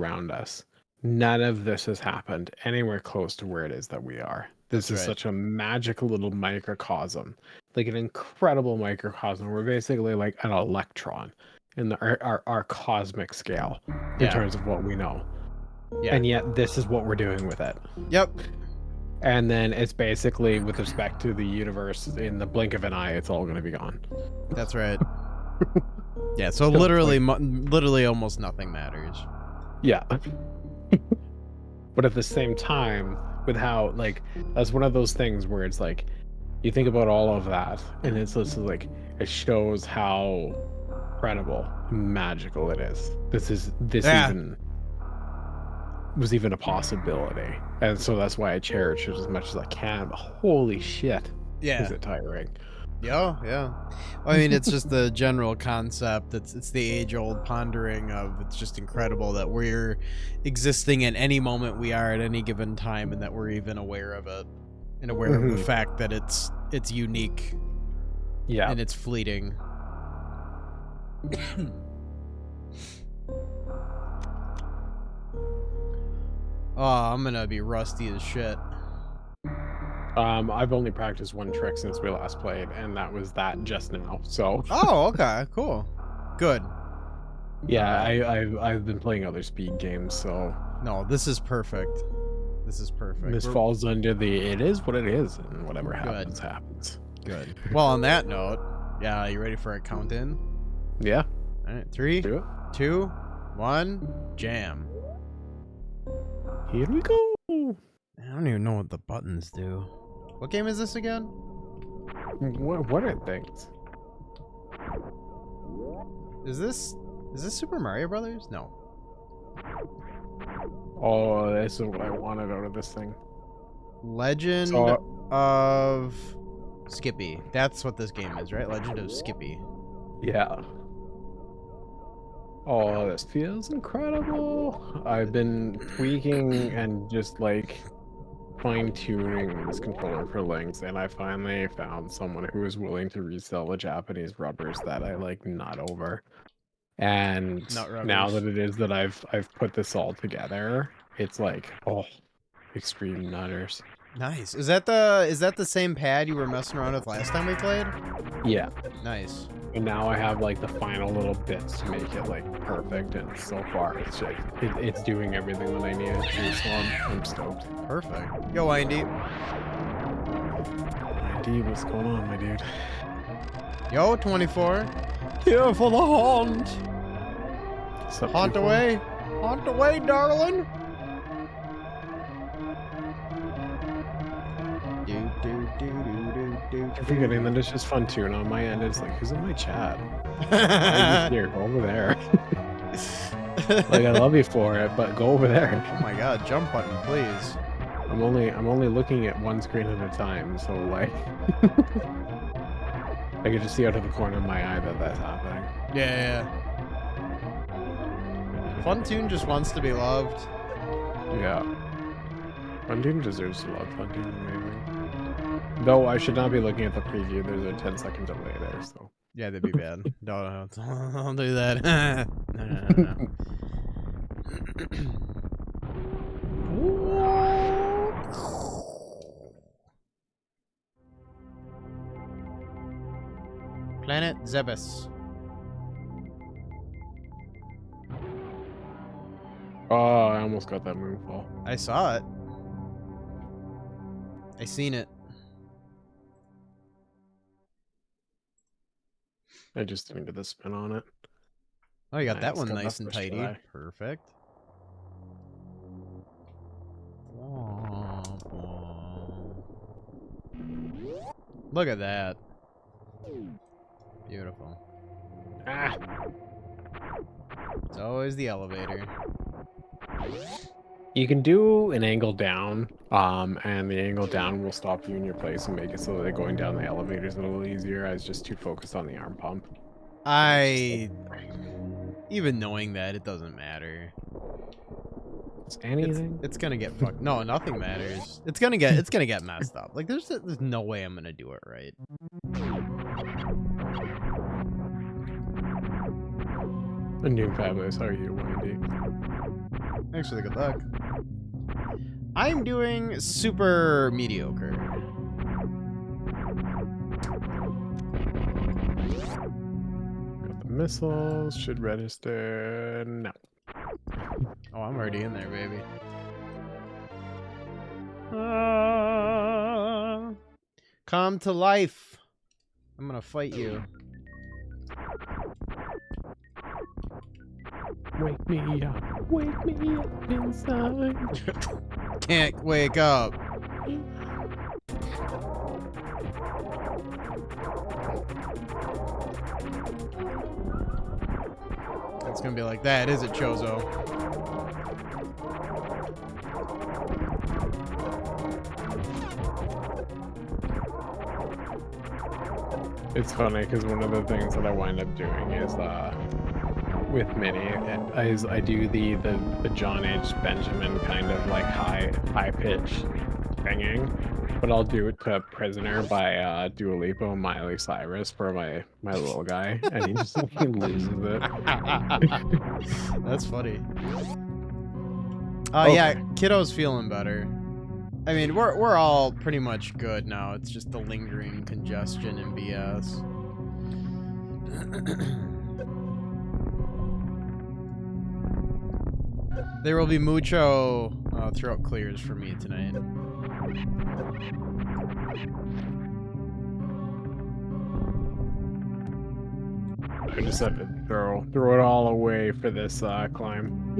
around us, none of this has happened anywhere close to where it is that we are. This is such a magical little microcosm, like an incredible microcosm. We're basically like an electron in our cosmic scale in terms of what we know. Yeah. And yet this is what we're doing with it. Yep. And then it's basically, with respect to the universe, in the blink of an eye, it's all going to be gone. That's right. Yeah, so literally, literally almost nothing matters. Yeah. But at the same time, with how, like, that's one of those things where it's like, you think about all of that, and it's just like, it shows how incredible, magical it is. This even was even a possibility. And so that's why I cherish it as much as I can. But holy shit. Is it tiring? Yeah. I mean, it's just the general concept. It's the age-old pondering of, it's just incredible that we're existing in any moment we are at any given time, and that we're even aware of it, and aware of the fact that it's unique. Yeah. And it's fleeting. Oh, I'm gonna be rusty as shit. I've only practiced one trick since we last played, and that was that just now. So. Oh, okay, cool, good. Yeah, I've been playing other speed games, so. No, this is perfect. This is perfect. This falls under the it is what it is, and whatever happens, happens. Good. Well, on that note, yeah, you ready for a count in? Yeah. All right, 3, 2, 1, jam. Here we go. I don't even know what the buttons do. What game is this again? What are things? Is this Super Mario Brothers? No. Oh, this is what I wanted out of this thing. Legend of Skippy. That's what this game is, right? Legend of Skippy. Yeah. Oh, this feels incredible. I've been tweaking and just like fine-tuning this controller for lengths, and I finally found someone who is willing to resell the Japanese rubbers that I like nut over. And now that it is that I've put this all together, it's like, oh, extreme nutters. Nice. Is that the same pad you were messing around with last time we played? Yeah. Nice. And now I have like the final little bits to make it like perfect, and so far it's just, it's doing everything that I need it to, so I'm stoked. Perfect. Yo, Indy. Indy, what's going on, my dude? Yo, 24. Here for the haunt. Haunt away. Haunt away, darling. I'm forgetting that it's just fun too, and on my end it's like, who's in my chat? Here, go over there. Like, I love you for it, but go over there. Oh my god, jump button, please. I'm only looking at one screen at a time, so like I can just see out of the corner of my eye that that's happening. Yeah. Funtoon just wants to be loved. Yeah. Funtoon deserves to love. Funtoon's amazing. Though I should not be looking at the preview. There's a 10-second delay there, so. Yeah, that'd be bad. No, don't do that. No. Planet Zebes. Oh, I almost got that moonfall. I saw it. I seen it. I just didn't get the spin on it. Oh, you got that one nice and tidy. Perfect. Look at that. Beautiful. Ah. It's always the elevator. You can do an angle down, and the angle down will stop you in your place and make it so that going down the elevator is a little easier. I was just too focused on the arm pump. Even knowing that, it doesn't matter. It's anything. It's gonna get fucked. No, nothing matters. It's gonna get messed up. Like there's no way I'm gonna do it right. I'm doing fabulous. How are you, Wendy? Thanks for the good luck. I'm doing super mediocre. Got the missiles. Should register. No. Oh, I'm already in there, baby. Come to life. I'm gonna fight you. Wake me up. Wake me up inside. Can't wake up. It's gonna be like that, is it, Chozo? It's funny because one of the things that I wind up doing is with Mini is I do the John H. Benjamin kind of like high pitch singing, but I'll do it to Prisoner by Dua Lipa and Miley Cyrus for my little guy, and he just he loses it. That's funny. Okay. Yeah, Kiddo's feeling better. I mean, we're all pretty much good now. It's just the lingering congestion and BS. There will be mucho throat clears for me tonight. I just have to throw it all away for this climb.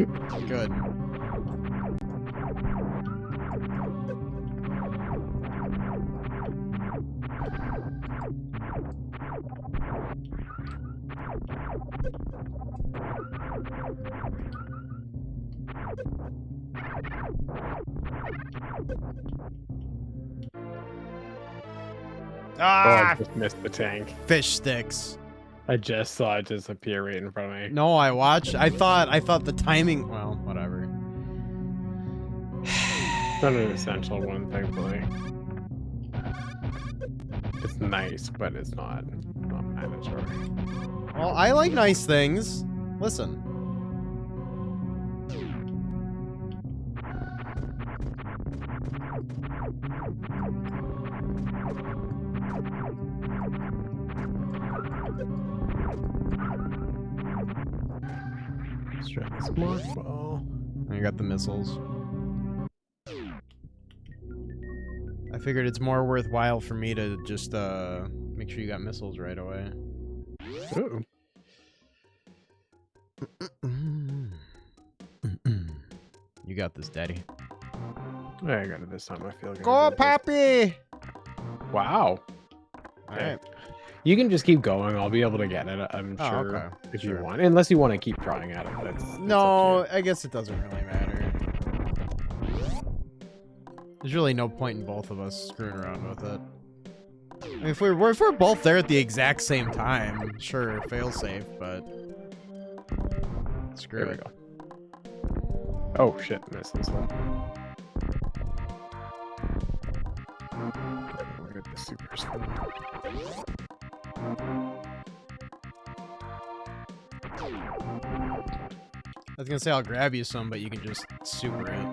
Good. I just missed the tank. Fish sticks. I just saw it disappear right in front of me. No, I watched. I thought the timing. Well, whatever. It's not an essential one, thankfully. It's nice, but it's not mandatory. Well, I like nice things. Listen. Let's try this more. Well, I got the missiles. I figured it's more worthwhile for me to just make sure you got missiles right away. ooh. You got this, Daddy. I got it this time. I feel good. Go, Pappy! Wow. All right. You can just keep going. I'll be able to get it, I'm Oh, sure, okay. if Sure. you want. Unless you want to keep trying at it. That's No, up to I guess it doesn't really matter. There's really no point in both of us screwing around with it. I mean, if we're both there at the exact same time, sure, fail safe, but screw There we it. go. Oh shit, missed this one. We'll get the super spin. I was gonna say I'll grab you some, but you can just super it.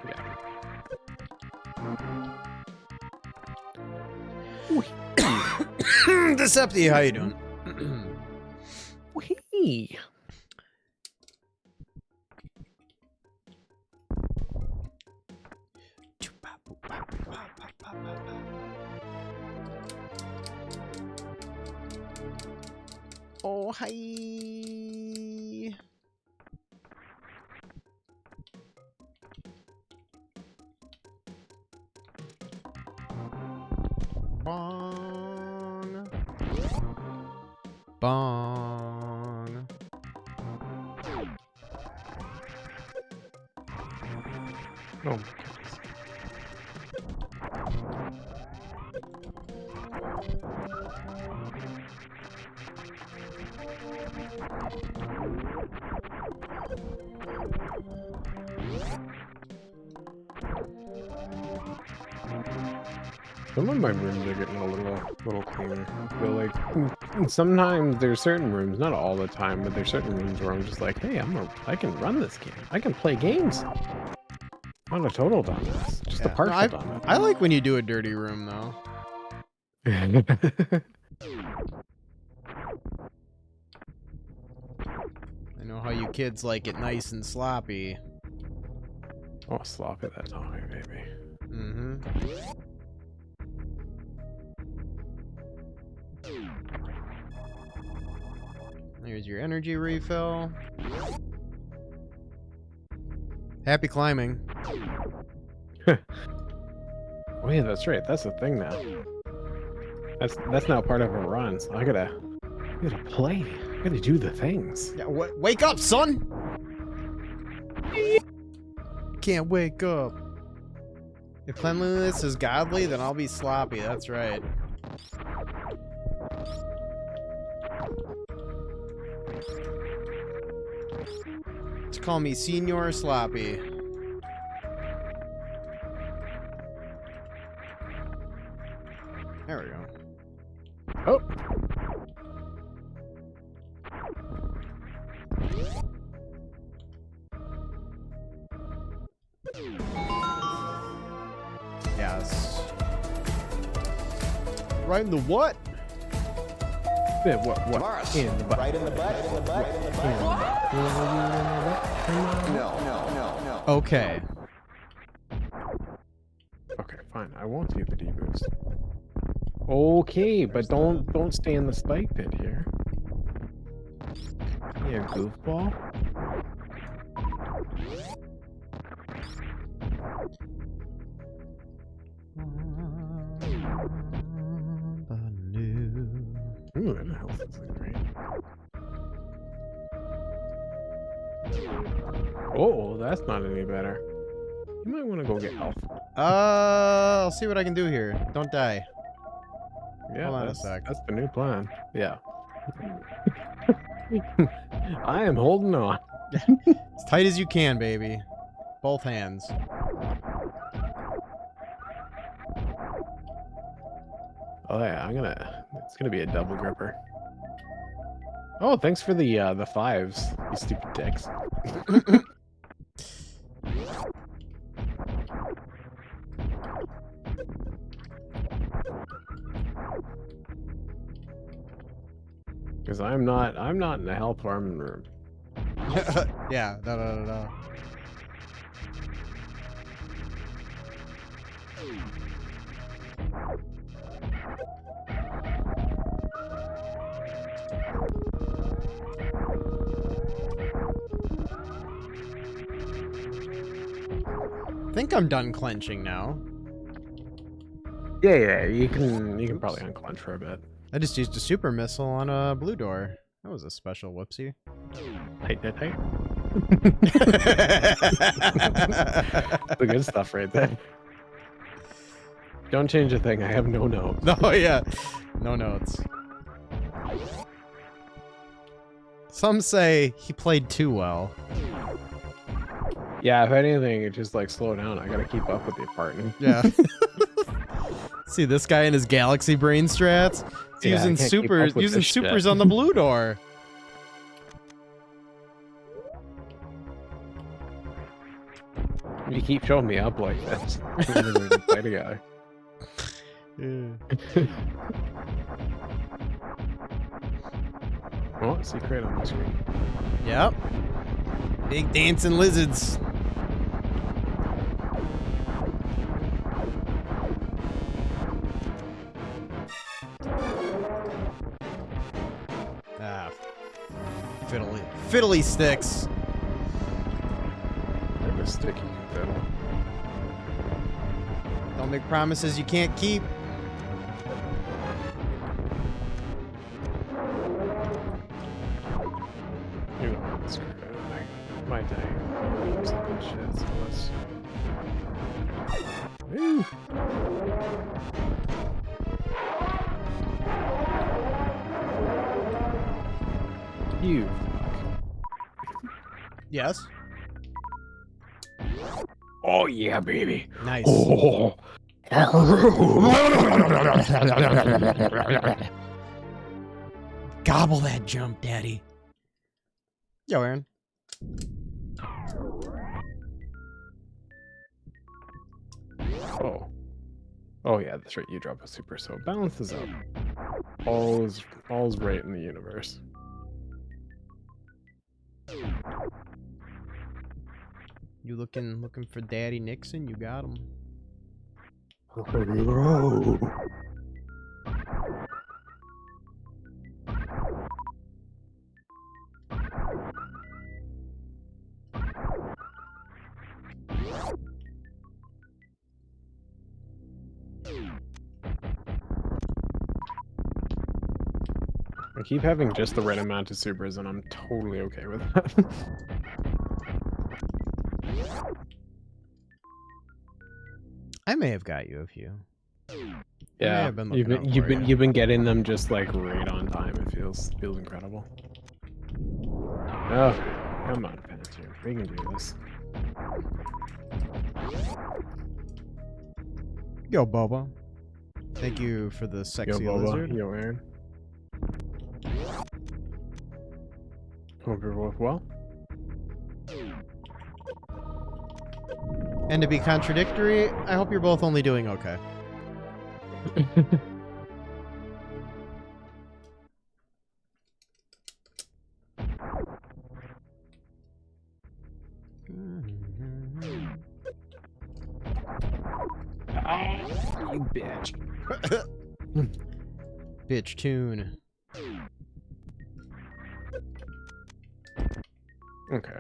Yeah. Decepti, how you doing? Whee! Oh, hi. Bong. Bong. Oh my goodness. Some of my rooms are getting a little cleaner. I feel like sometimes there's certain rooms, not all the time, but there's certain rooms where I'm just like, hey, I can run this game. I can play games. Not a total dumbass, just a partial dumbass. I like when you do a dirty room though. I know how you kids like it nice and sloppy. Oh, sloppy that Tommy, baby. Mm-hmm. Here's your energy refill. Happy climbing. Oh yeah, that's right. That's the thing now. That's now part of a run. So I gotta play. I gotta do the things. Yeah, wake up, son! Can't wake up. If cleanliness is godly, then I'll be sloppy. That's right. Just call me Senior Sloppy. There we go. Oh. Yes. Right in the what? Yeah, what? Mars. In the butt. Right in the butt. Right in the butt. Right in the butt. No. Okay. Okay, fine. I won't see the deboost. Okay, but don't stay in the spike pit here. Yeah, goofball. Ooh, that health isn't great. Oh, that's not any better. You might want to go get health. I'll see what I can do here. Don't die. Yeah, Hold on a sec. That's the new plan. Yeah. I am holding on. As tight as you can, baby. Both hands. Oh yeah, it's gonna be a double gripper. Oh, thanks for the fives, you stupid dicks. Because I'm not in the health farming room. Yeah, no. I think I'm done clenching now. Yeah, you can probably unclench for a bit. I just used a super missile on a blue door. That was a special whoopsie. Tight. The good stuff right there. Don't change a thing. I have no notes. Oh yeah, no notes. Some say he played too well. Yeah, if anything, it just like slow down. I gotta keep up with the partner. Yeah. See this guy and his galaxy brain strats? He's Yeah, using supers on the blue door. You keep showing me up like this. We're gonna play together. Yeah. Oh, secret on the screen. Yep. Big dancing lizards. Ah. Fiddly sticks. They're a sticky fiddle. Don't make promises you can't keep. You know, it's screwed. My day. Some good shit, so let's... Woo! You fuck. Yes. Oh yeah, baby. Nice. Oh, Gobble that jump, Daddy. Yo, Aaron. Oh. Oh yeah, that's right. You drop a super, so it balances out. All's right in the universe. You looking for Daddy Nixon? You got him. I keep having just the right amount of supers, and I'm totally okay with that. I may have got you a few. Yeah, I've been you've looking been out for you. you've been getting them just like right on time. It feels incredible. Okay, come on, Penitent. We can do this. Yo, Boba. Thank you for the Yo, sexy Boba. lizard. Yo, Aaron. Hope you're both well. And to be contradictory, I hope you're both only doing okay. Oh, you bitch. Bitch tune. Okay.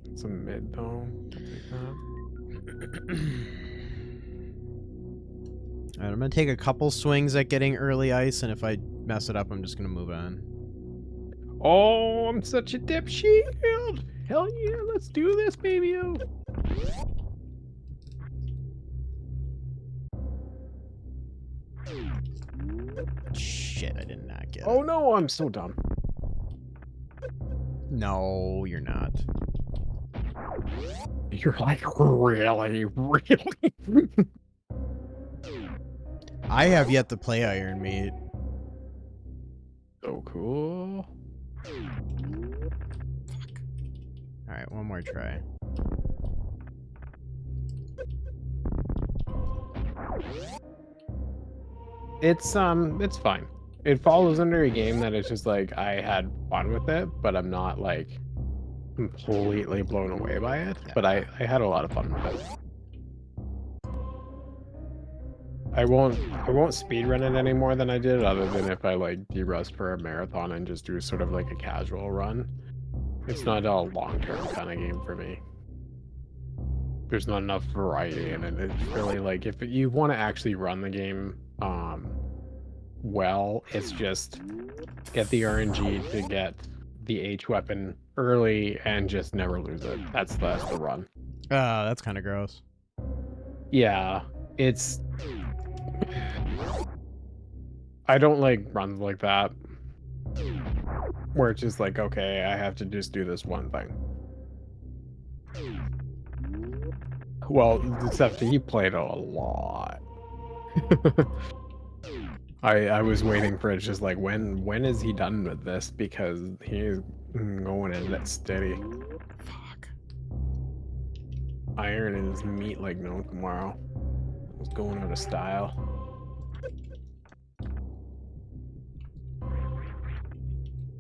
It's a mid though. I'll take that. Alright, I'm gonna take a couple swings at getting early ice, and if I mess it up, I'm just gonna move on. Oh, I'm such a dipshit. Hell yeah, let's do this, baby. Shit, I did not get Oh it. no, I'm so dumb. No, you're not. You're like, really? I have yet to play Iron Meat. So cool. Alright, one more try. It's fine. It follows under a game that it's just like I had fun with it, but I'm not like completely blown away by it. Yeah. But I had a lot of fun with it. I won't speedrun it any more than I did, other than if I like derust for a marathon and just do sort of like a casual run. It's not a long-term kind of game for me. There's not enough variety in it. It's really like if you want to actually run the game well, it's just get the RNG to get the H weapon early and just never lose it. That's the run. That's kind of gross. Yeah, it's... I don't like runs like that, where it's just like, okay, I have to just do this one thing. Well, except he played a lot. I was waiting for it, just like, when is he done with this? Because he's going in it steady. Fuck. Iron is meat like no tomorrow. It's going out of style.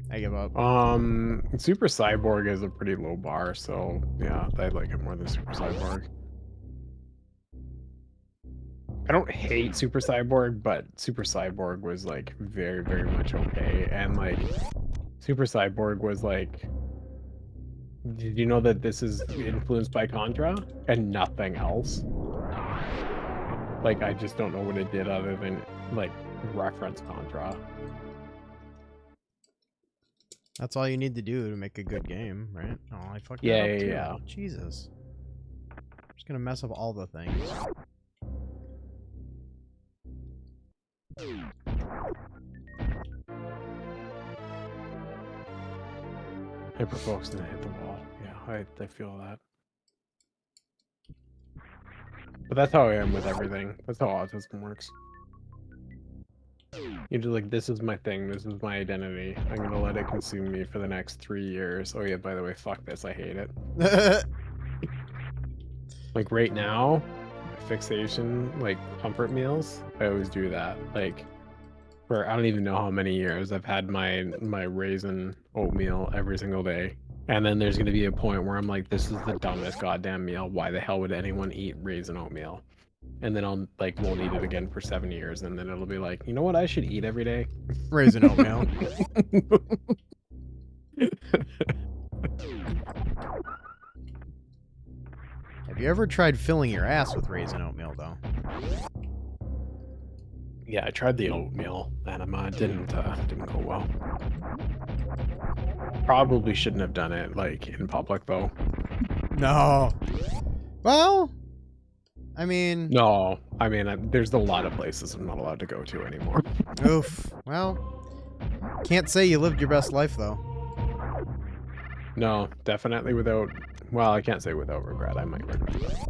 I give up. Super Cyborg is a pretty low bar, so yeah, I like it more than Super Cyborg. I don't hate Super Cyborg, but Super Cyborg was like very, very much okay. And like Super Cyborg was like, did you know that this is influenced by Contra and nothing else? Like, I just don't know what it did other than like reference Contra. That's all you need to do to make a good game, right? Oh, I fucked Yeah, that up too. yeah. Jesus. I'm just gonna mess up all the things. Hyperfocus didn't hit the wall. Yeah, I feel that. But But that's how I am with everything. That's how autism works. You're just like, this is my thing. This is my identity. I'm gonna let it consume me for the next 3 years. Oh yeah, by the way, fuck this. I hate it. Like right now, fixation, like comfort meals, I always do that. Like for I don't even know how many years I've had my raisin oatmeal every single day. And then there's gonna be a point where I'm like, this is the dumbest goddamn meal. Why the hell would anyone eat raisin oatmeal? And then I'll like won't eat it again for 7 years, and then it'll be like, you know what I should eat every day? Raisin oatmeal. Have you ever tried filling your ass with raisin oatmeal, though? Yeah, I tried the oatmeal, and didn't go well. Probably shouldn't have done it like in public though. No. Well, I mean... No, I mean, there's a lot of places I'm not allowed to go to anymore. Oof. Well, can't say you lived your best life, though. No, definitely without... Well, I can't say without regret. I might regret that.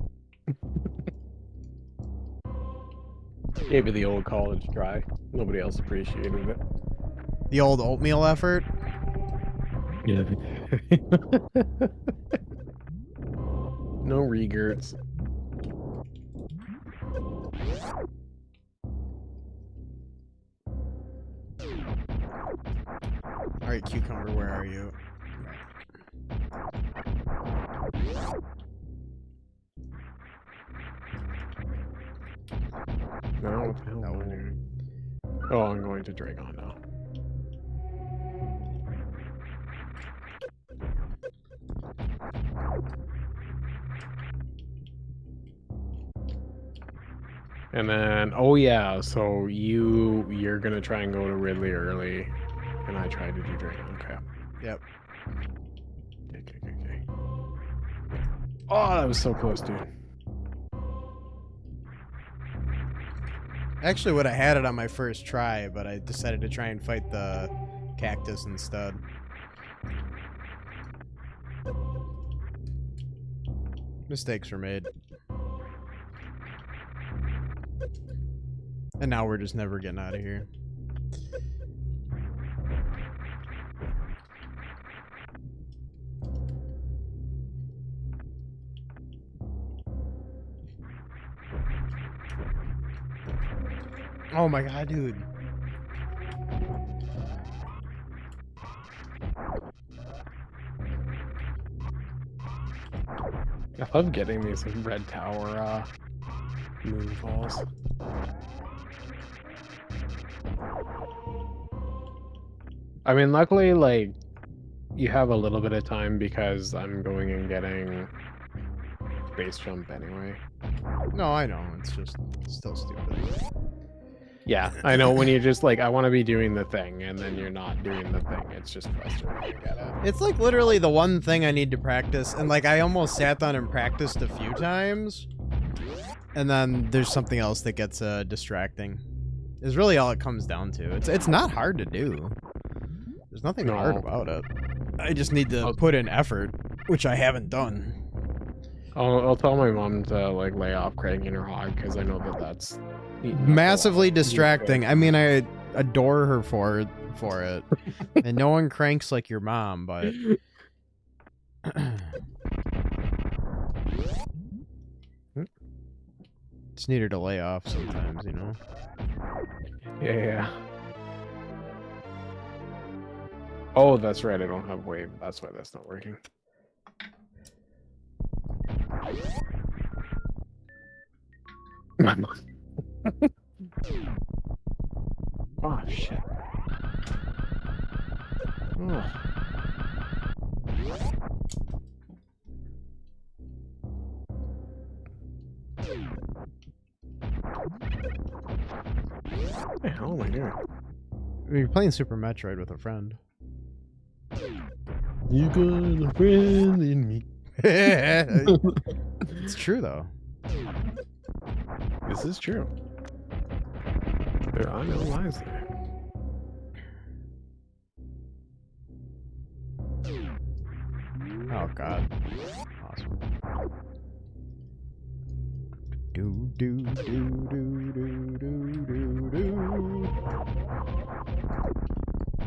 Gave me the old college try. Nobody else appreciated it. The old oatmeal effort? Yeah. No regrets. Alright, Cucumber, where are you? No, what the hell am I doing? Oh, I'm going to Dragon now. And then, oh yeah, so you're gonna try and go to Ridley early, and I tried to do Dragon. Okay. Yep. Okay. Oh, that was so close, dude. Actually would have had it on my first try, but I decided to try and fight the cactus instead. Mistakes were made. And now we're just never getting out of here. Oh my god, dude. I love getting these red tower moonfalls. I mean, luckily, like, you have a little bit of time because I'm going and getting base jump anyway. No, I know. It's just still stupid. Yeah, I know when you're just like, I want to be doing the thing, and then you're not doing the thing. It's just frustrating. I get it. It's like literally the one thing I need to practice, and like I almost sat down and practiced a few times, and then there's something else that gets distracting. Is really all it comes down to. It's not hard to do. There's nothing hard about it. I just need to put in effort, which I haven't done. I'll tell my mom to like lay off cranking her hog because I know that's massively distracting. I mean, I adore her for it, and no one cranks like your mom, but just need her to lay off sometimes, you know. Yeah. Oh, that's right. I don't have wave. That's why that's not working. Oh shit. Oh. What the hell am I doing? You're playing Super Metroid with a friend. You got a friend in me. It's true though. This is true. There are no lies there. Oh god. Awesome. Dude. Do do do do do do do.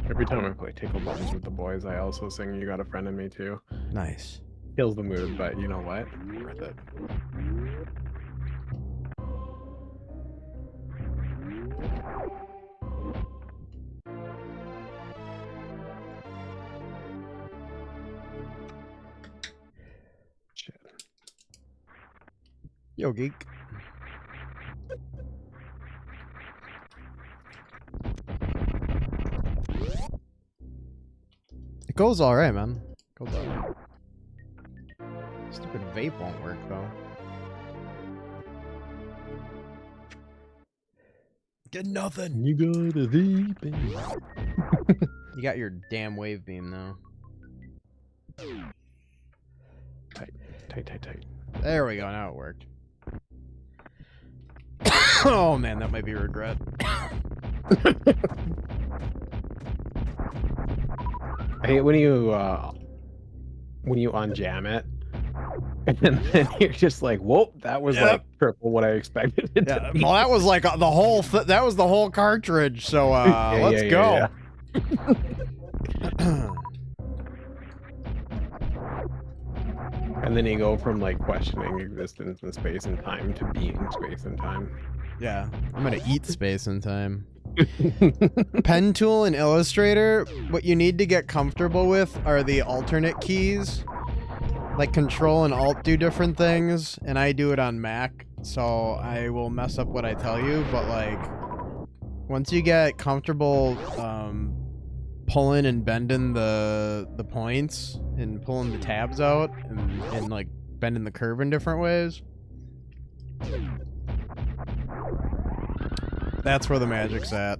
Every time I play Tickle Buttons with the boys, I also sing "You Got a Friend in Me" too. Nice. Kills the mood, but you know what? Worth it. Shit. Yo, geek. It goes all right, man. Goes all right. Stupid vape won't work though. Get nothing. You got a vape. You got your damn wave beam though. Tight. There we go. Now it worked. Oh man, that might be a regret. I hate when you unjam it, and then you're just like, "Whoa, that was like triple what I expected it to be." Well, that was like the whole. That was the whole cartridge. So let's go. And then you go from like questioning existence in space and time to being space and time. Yeah, I'm gonna eat space and time. Pen tool and Illustrator, what you need to get comfortable with are the alternate keys. Like Control and Alt do different things, and I do it on Mac, so I will mess up what I tell you, but like once you get comfortable pulling and bending the points and pulling the tabs out and like bending the curve in different ways, that's where the magic's at.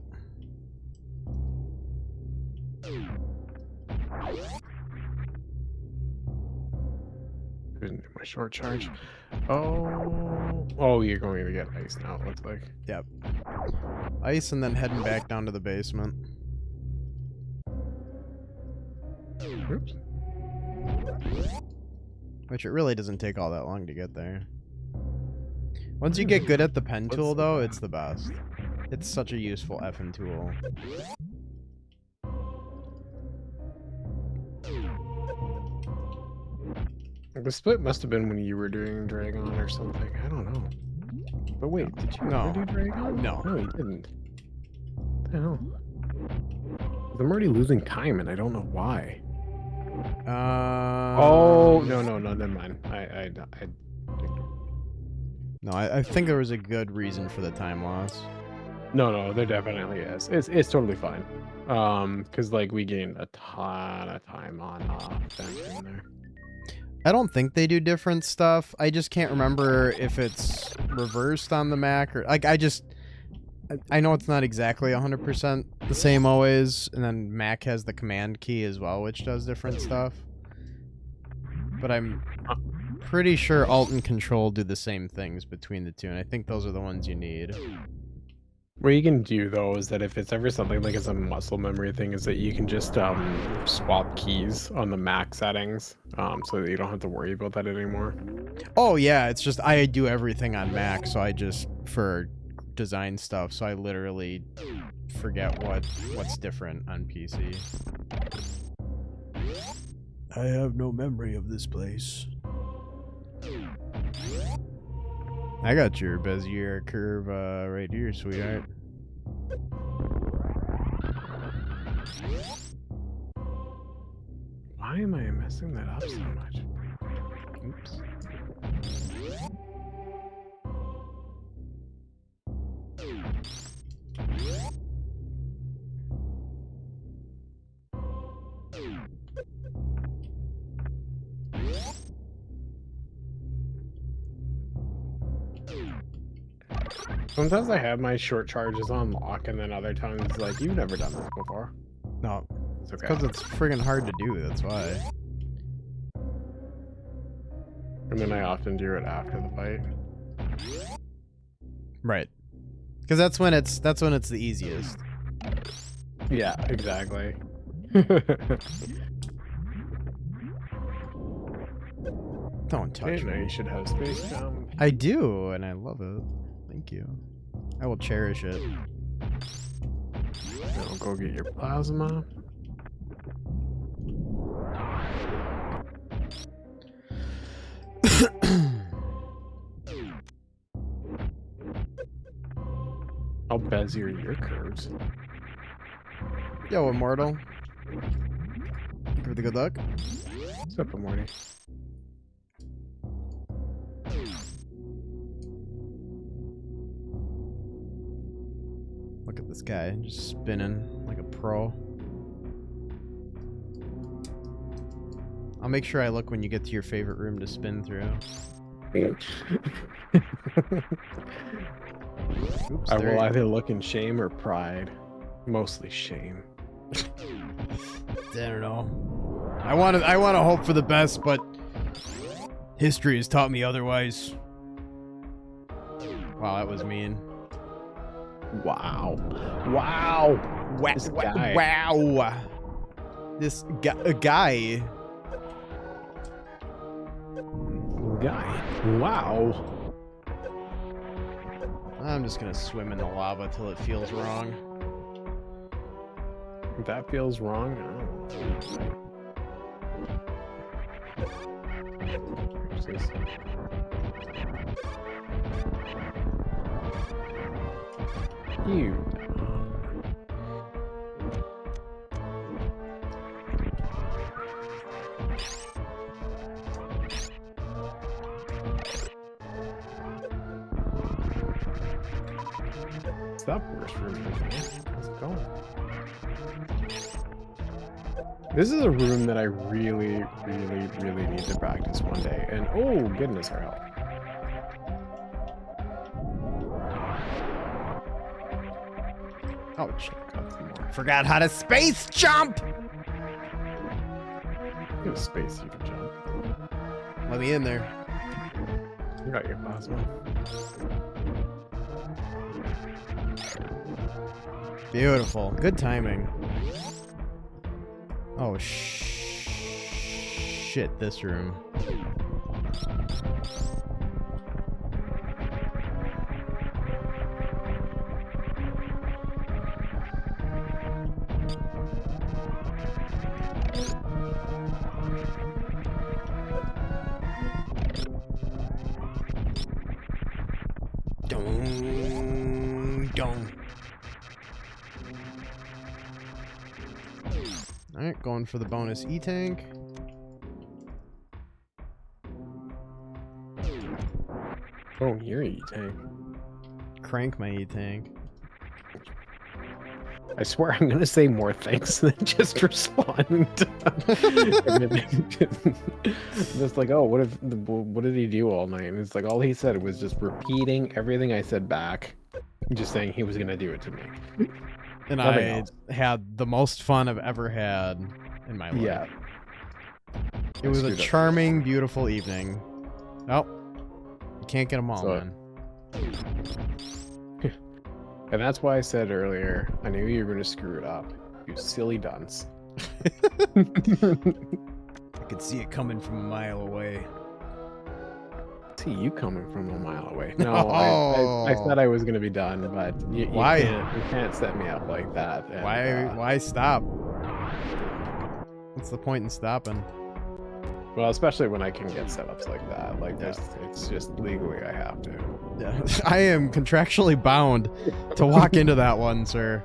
My short charge. Oh, you're going to get ice now, it looks like. Yep. Ice and then heading back down to the basement. Oops. Which it really doesn't take all that long to get there. Once you get good at the pen tool, though, it's the best. It's such a useful effing tool. The split must have been when you were doing Dragon or something. I don't know. But wait, did you ever do Dragon? No. No, you didn't. What the hell? I'm already losing time, and I don't know why. Oh, no, never mind. No, I think there was a good reason for the time loss. No, there definitely is. It's totally fine. Because like we gained a ton of time on fencing there. I don't think they do different stuff. I just can't remember if it's reversed on the Mac or like I know it's not exactly 100% the same always, and then Mac has the command key as well, which does different stuff. But I'm pretty sure Alt and Control do the same things between the two, and I think those are the ones you need. What you can do though is that if it's ever something like it's a muscle memory thing, is that you can just swap keys on the Mac settings, so that you don't have to worry about that anymore. Oh yeah, it's just I do everything on Mac, so I just for design stuff, so I literally forget what's different on PC. I have no memory of this place. I got your Bezier curve right here, sweetheart. Why am I messing that up so much? Oops. Sometimes I have my short charges on lock, and then other times it's like, you've never done this before. No, It's okay. because it's friggin' hard to do, that's why. And then I often do it after the fight. Right. Because that's when it's the easiest. Yeah, exactly. Don't touch Now me. you should have space jump. I do, and I love it. Thank you. I will cherish it. Now go get your plasma. I'll bezier your curves. Yo, Immortal. For the good luck. What's up, Morty? Look at this guy, just spinning like a pro. I'll make sure I look when you get to your favorite room to spin through. Oops, I there will you- either look in shame or pride. Mostly shame. I don't know. I want to hope for the best, but history has taught me otherwise. Wow, that was mean. Wow. Wow. This guy. Wow. This guy. Guy. Wow. I'm just gonna swim in the lava till it feels wrong. If that feels wrong, What's this? You. It's that worst room. How's it going? This is a room that I really, really, really need to practice one day. And oh goodness, our help. Oh, shit. Forgot how to space jump! You have space you can jump. Let me in there. You got your plasma. Beautiful. Good timing. Oh, shit, this room. Dong. Alright, going for the bonus E-Tank. Oh, you're E-Tank. Crank my E-Tank. I swear I'm gonna say more things than just respond. Just like, oh, what did he do all night? And it's like all he said was just repeating everything I said back, just saying he was gonna do it to me. And Nothing I else. had the most fun I've ever had in my life. Yeah. It was a Screwed up. charming, beautiful evening. Oh, you can't get them all, So- man. And that's why I said earlier, I knew you were gonna screw it up. You silly dunce. I could see it coming from a mile away. See you coming from a mile away. No, Oh. I said I was gonna be done, but you Why? can't set me up like that. And, Why stop? What's the point in stopping? Well, especially when I can get setups like that. Like it's just legally I have to. Yeah, I am contractually bound to walk into that one, sir.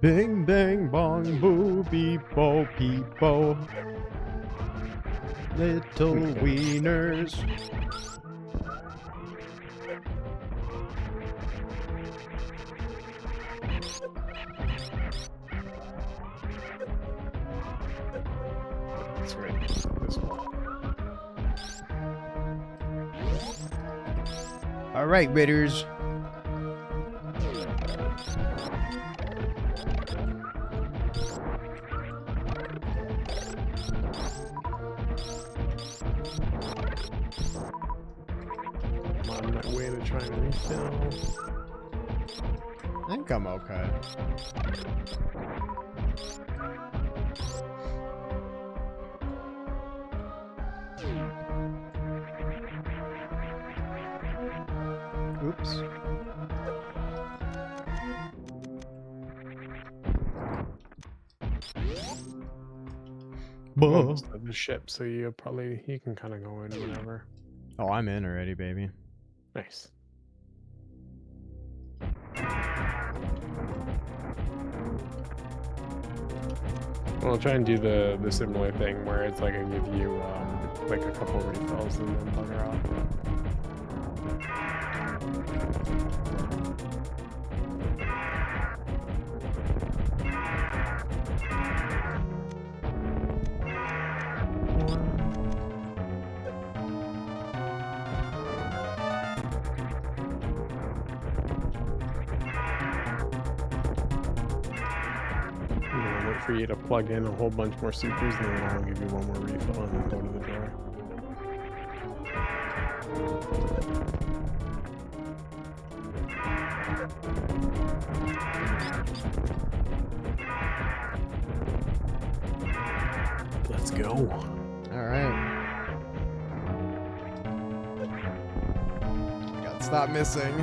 Bing bang bong boo beep bo peep bo. Little wieners. That's right. This one. All right, Ritters. refill. I think I'm okay. Oops. Almost at the ship, so you can kind of go in whenever. Oh, I'm in already, baby. Nice. Well, I'll try and do the similar thing where it's like I give you like a couple refills and then bugger off. For you to plug in a whole bunch more supers, and then I'll give you one more refill and then go to the door. Let's go. All right. Gotta stop missing.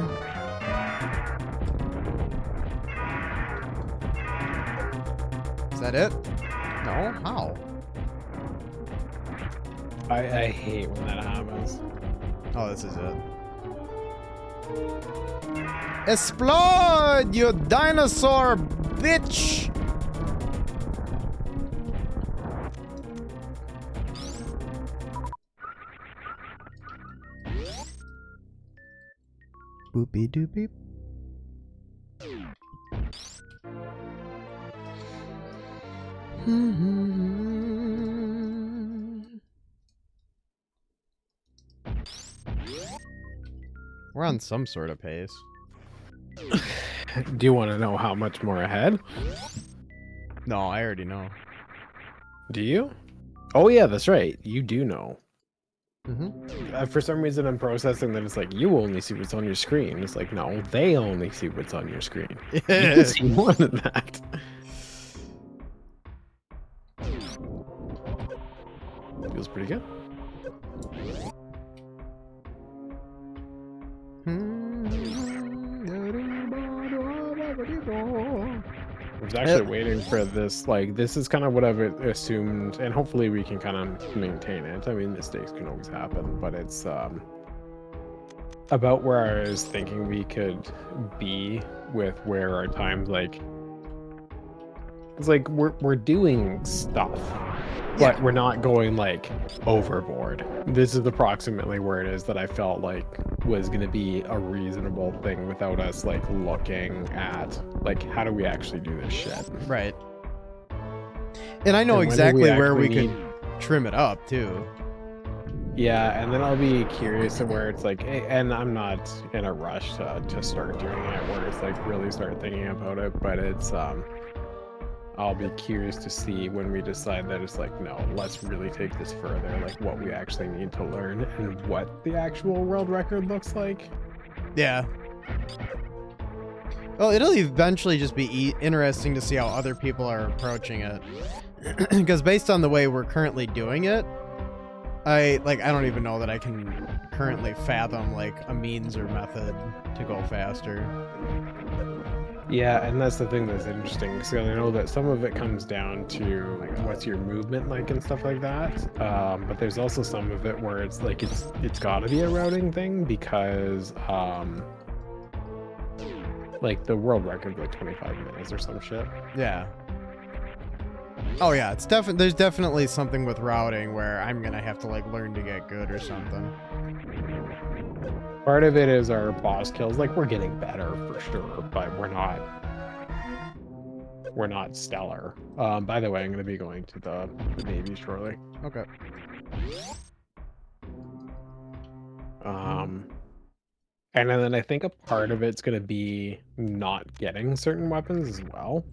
Is that it? No? How? I hate when that happens. Oh, this is it. Explode, you dinosaur bitch! Boopy doopy. We're on some sort of pace. Do you want to know how much more ahead? No, I already know. Do you? Oh yeah, that's right. You do know. Mm-hmm. For some reason, I'm processing that it's like you only see what's on your screen. It's like no, they only see what's on your screen. You can see more than that. Feels pretty good. I was actually waiting for this. Like, this is kind of what I've assumed, and hopefully we can kind of maintain it. I mean, mistakes can always happen, but it's about where I was thinking we could be with where our times, like, it's like we're doing stuff, but we're not going like overboard. This is approximately where it is that I felt like was going to be a reasonable thing without us like looking at like how do we actually do this shit. Right. And I know And when do exactly we where we actually could trim it up too. Yeah, and then I'll be curious to where it's like, and I'm not in a rush to start doing it where it's like really start thinking about it, but it's I'll be curious to see when we decide that it's like, no, let's really take this further, like what we actually need to learn and what the actual world record looks like. Yeah. Well, it'll eventually just be interesting to see how other people are approaching it. Because based on the way we're currently doing it, I don't even know that I can currently fathom like a means or method to go faster. Yeah, and that's the thing that's interesting, because I know that some of it comes down to what's your movement like and stuff like that. But there's also some of it where it's like it's got to be a routing thing because like the world record's like 25 minutes or some shit. Yeah. Oh yeah, it's there's definitely something with routing where I'm gonna have to like learn to get good or something. Part of it is our boss kills. Like we're getting better for sure, but we're not stellar. By the way, I'm gonna be going to the Navy shortly. Okay. And then I think a part of it's gonna be not getting certain weapons as well.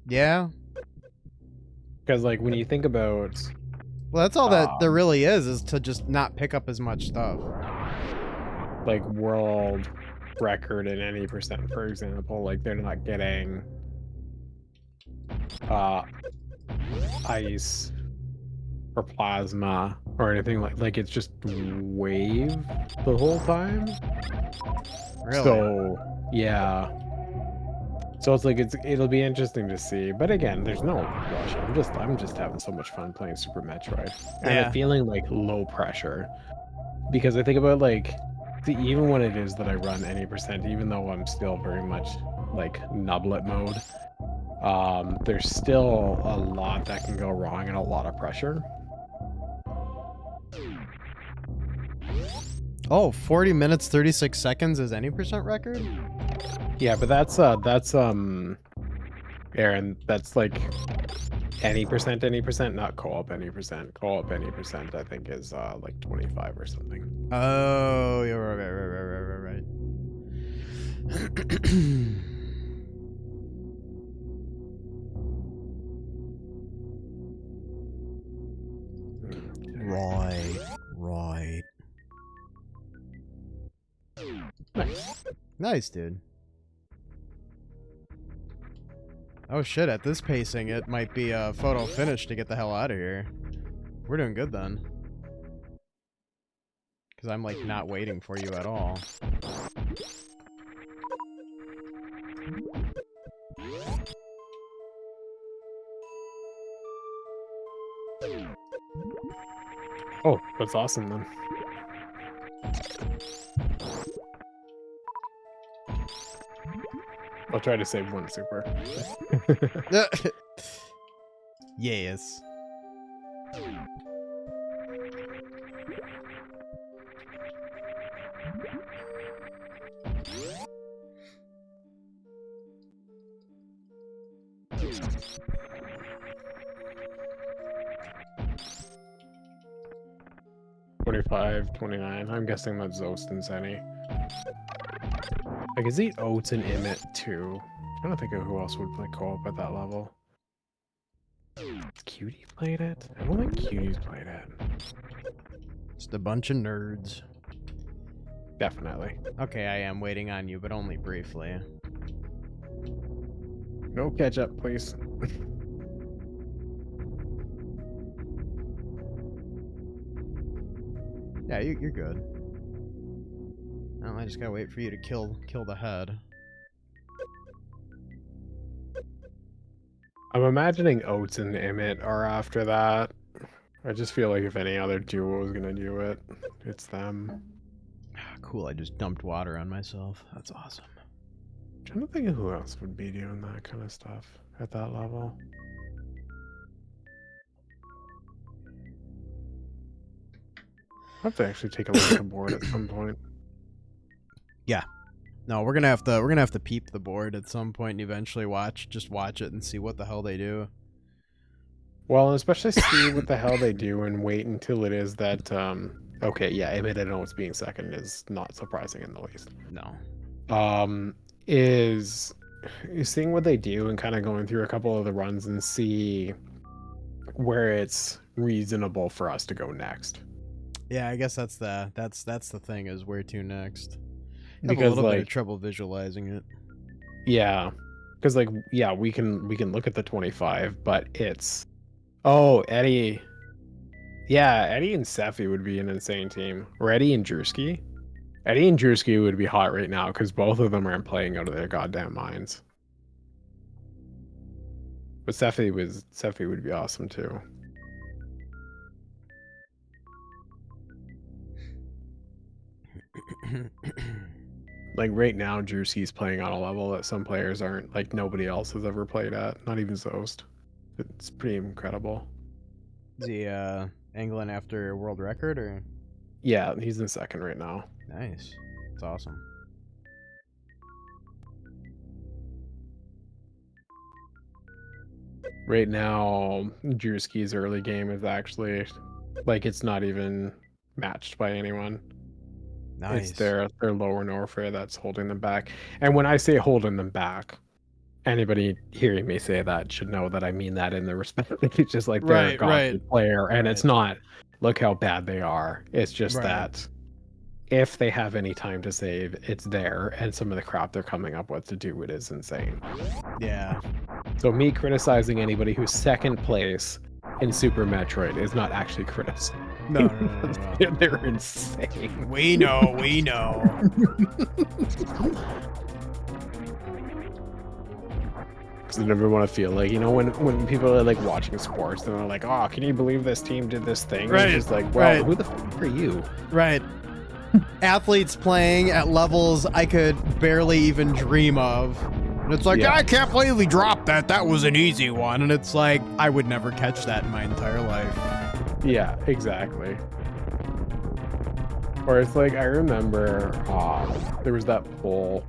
Yeah. Because like when you think about, well, that's all that there really is to just not pick up as much stuff. like world record in any percent, for example. Like they're not getting ice or plasma or anything like it's just wave the whole time. Really? So yeah. So it's like it'll be interesting to see. But again, there's no rush. I'm just having so much fun playing Super Metroid. And Yeah. I'm feeling like low pressure. Because I think about like even when it is that I run any percent, even though I'm still very much like nublet mode, there's still a lot that can go wrong and a lot of pressure. Oh, 40 minutes 36 seconds is any percent record? Yeah, but that's Aaron, that's like any percent, not co-op any percent. Co-op any percent I think is like 25 or something. Oh, yeah, right. Right. Nice, dude. Oh shit, at this pacing, it might be a photo finish to get the hell out of here. We're doing good then. Because I'm like not waiting for you at all. Oh, that's awesome then. I'll try to save one super. Yes. $25, $29. I'm guessing that's Zost and Zenny. I can see Oats and Emmett too. I don't think of who else would play co-op at that level. Cutie played it? I don't think Cutie's played it. Just a bunch of nerds. Definitely. Okay, I am waiting on you, but only briefly. No ketchup, please. Yeah, you're good. Oh, I just gotta wait for you to kill the head. I'm imagining Oats and Emmett are after that. I just feel like if any other duo is gonna do it, it's them. Cool, I just dumped water on myself. That's awesome. I'm trying to think of who else would be doing that kind of stuff at that level. I have to actually take a look at the board at some point. Yeah. No, we're gonna have to peep the board at some point and eventually watch it and see what the hell they do. Well, especially see what the hell they do and wait until it is that okay, yeah, Emmett and Oats being second is not surprising in the least. No. Is seeing what they do and kind of going through a couple of the runs and see where it's reasonable for us to go next. Yeah, I guess that's the thing is where to next. I have Because a little bit like of trouble visualizing it. yeah, because like yeah, we can look at the 25, but it's Eddie. Yeah, Eddie and Seffi would be an insane team. Or Eddie and Drewski. Eddie and Drewski would be hot right now because both of them aren't playing out of their goddamn minds. But Seffi would be awesome too. Like right now, Drewski's playing on a level that some players aren't, like nobody else has ever played at, not even Zost. It's pretty incredible. Is he angling after world record or? Yeah, he's in second right now. Nice. That's awesome. Right now, Drewski's early game is actually like it's not even matched by anyone. Nice. It's their lower Norfair that's holding them back. And when I say holding them back, anybody hearing me say that should know that I mean that in the respect. It's just like they're a godly player, and it's not look how bad they are. It's just that if they have any time to save, it's there, and some of the crap they're coming up with to do it is insane. Yeah. So me criticizing anybody who's second place in Super Metroid is not actually criticism. No. They're insane. We know. Because I never want to feel like, when people are like watching sports, and they're like, oh, can you believe this team did this thing? Right, And it's just like, well, right. who the fuck are you? Right. Athletes playing at levels I could barely even dream of. And it's like, Yeah. I can't believe he dropped that. That was an easy one. And it's like, I would never catch that in my entire life. Yeah, exactly. Or it's like, I remember there was that poll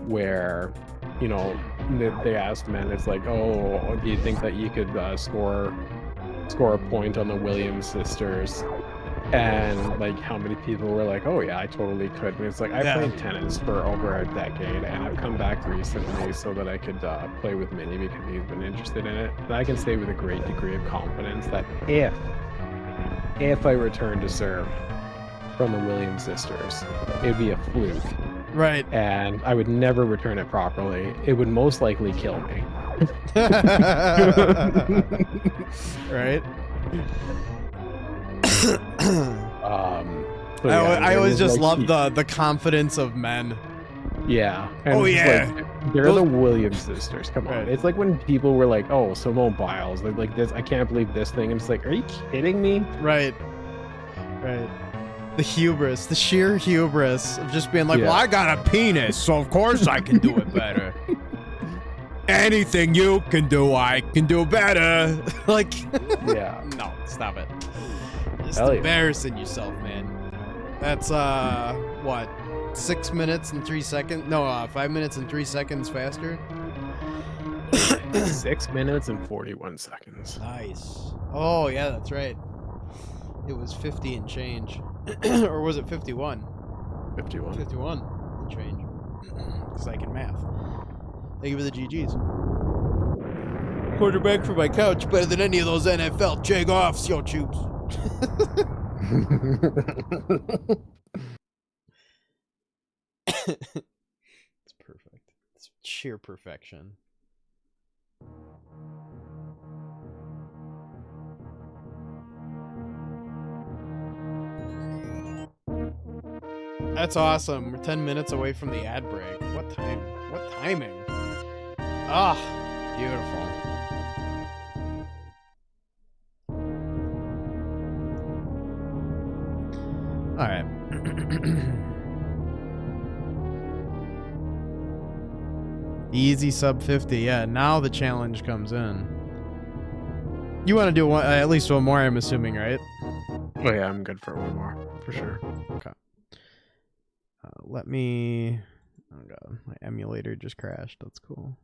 where, they asked men, it's like, oh, do you think that you could score a point on the Williams sisters? And like, how many people were like, oh yeah, I totally could. And it's like, I played tennis for over a decade, and I've come back recently so that I could play with Minnie because he's been interested in it. And I can say with a great degree of confidence that if I return to serve from the Williams sisters, it'd be a fluke. Right. And I would never return it properly. It would most likely kill me. Right. So yeah, I always just like, love the confidence of men. Yeah. And Oh, it's just yeah. like, they're the Williams sisters. Come on. Right. It's like when people were like, oh, Simone Biles, like this, I can't believe this thing. And it's like, are you kidding me? Right. The hubris, the sheer hubris of just being like, Yeah. well, I got a penis, so of course I can do it better. Anything you can do, I can do better. Like, Yeah. no, stop it. Just Hell yeah. embarrassing yourself, man. That's, what, 6 minutes and 3 seconds? No, 5 minutes and 3 seconds faster? 6 minutes and 41 seconds. Nice. Oh, yeah, that's right. It was 50 and change. Or was it 51? 51. 51 and change. Because I can math. Thank you for the GGs. Quarterback for my couch, better than any of those NFL jag-offs, yo, tubes. It's perfect. It's sheer perfection. That's awesome. We're 10 minutes away from the ad break. What time? What timing? Ah, beautiful. All right. Easy sub 50. Yeah, now the challenge comes in. You want to do one, at least one more, I'm assuming, right? Oh yeah, I'm good for one more, for sure. Okay. Let me... Oh god, my emulator just crashed. That's cool.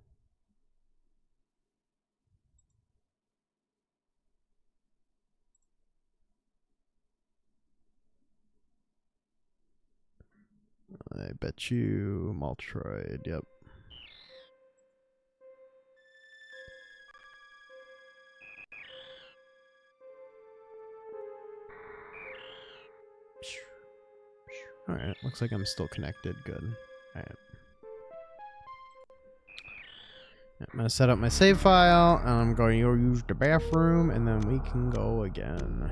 I bet you Metroid, yep. Alright, looks like I'm still connected. Good. Alright. I'm gonna set up my save file, and I'm going to use the bathroom, and then we can go again.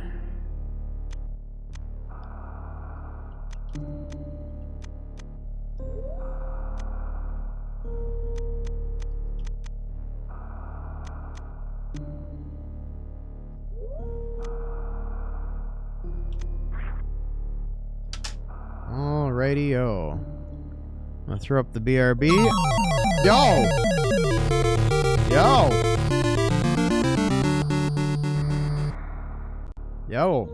Alrighty-o. I'm gonna throw up the BRB. Yo! Yo!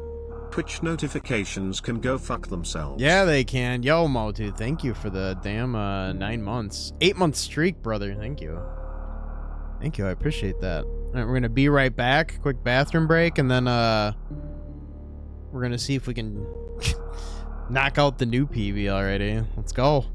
Twitch notifications can go fuck themselves. Yeah, they can. Yo, Motu, thank you for the damn 9 months. 8-month streak, brother. Thank you. Thank you, I appreciate that. Alright, we're gonna be right back. Quick bathroom break, and then we're gonna see if we can knock out the new PB already. Let's go.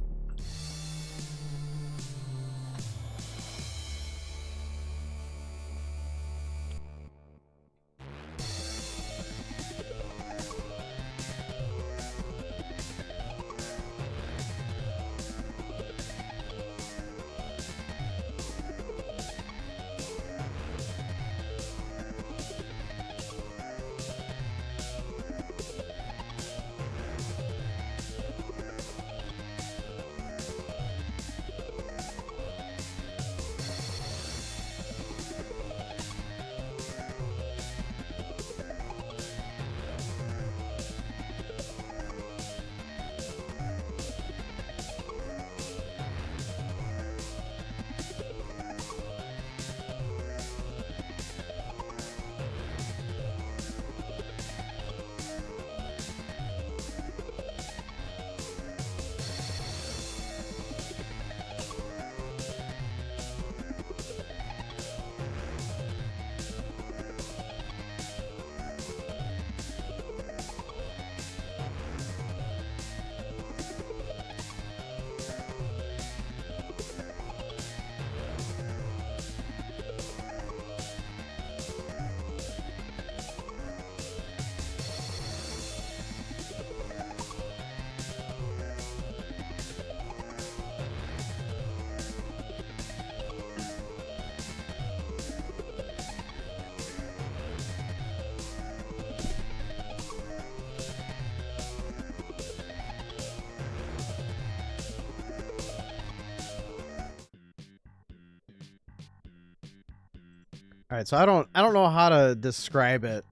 All right, so I don't know how to describe it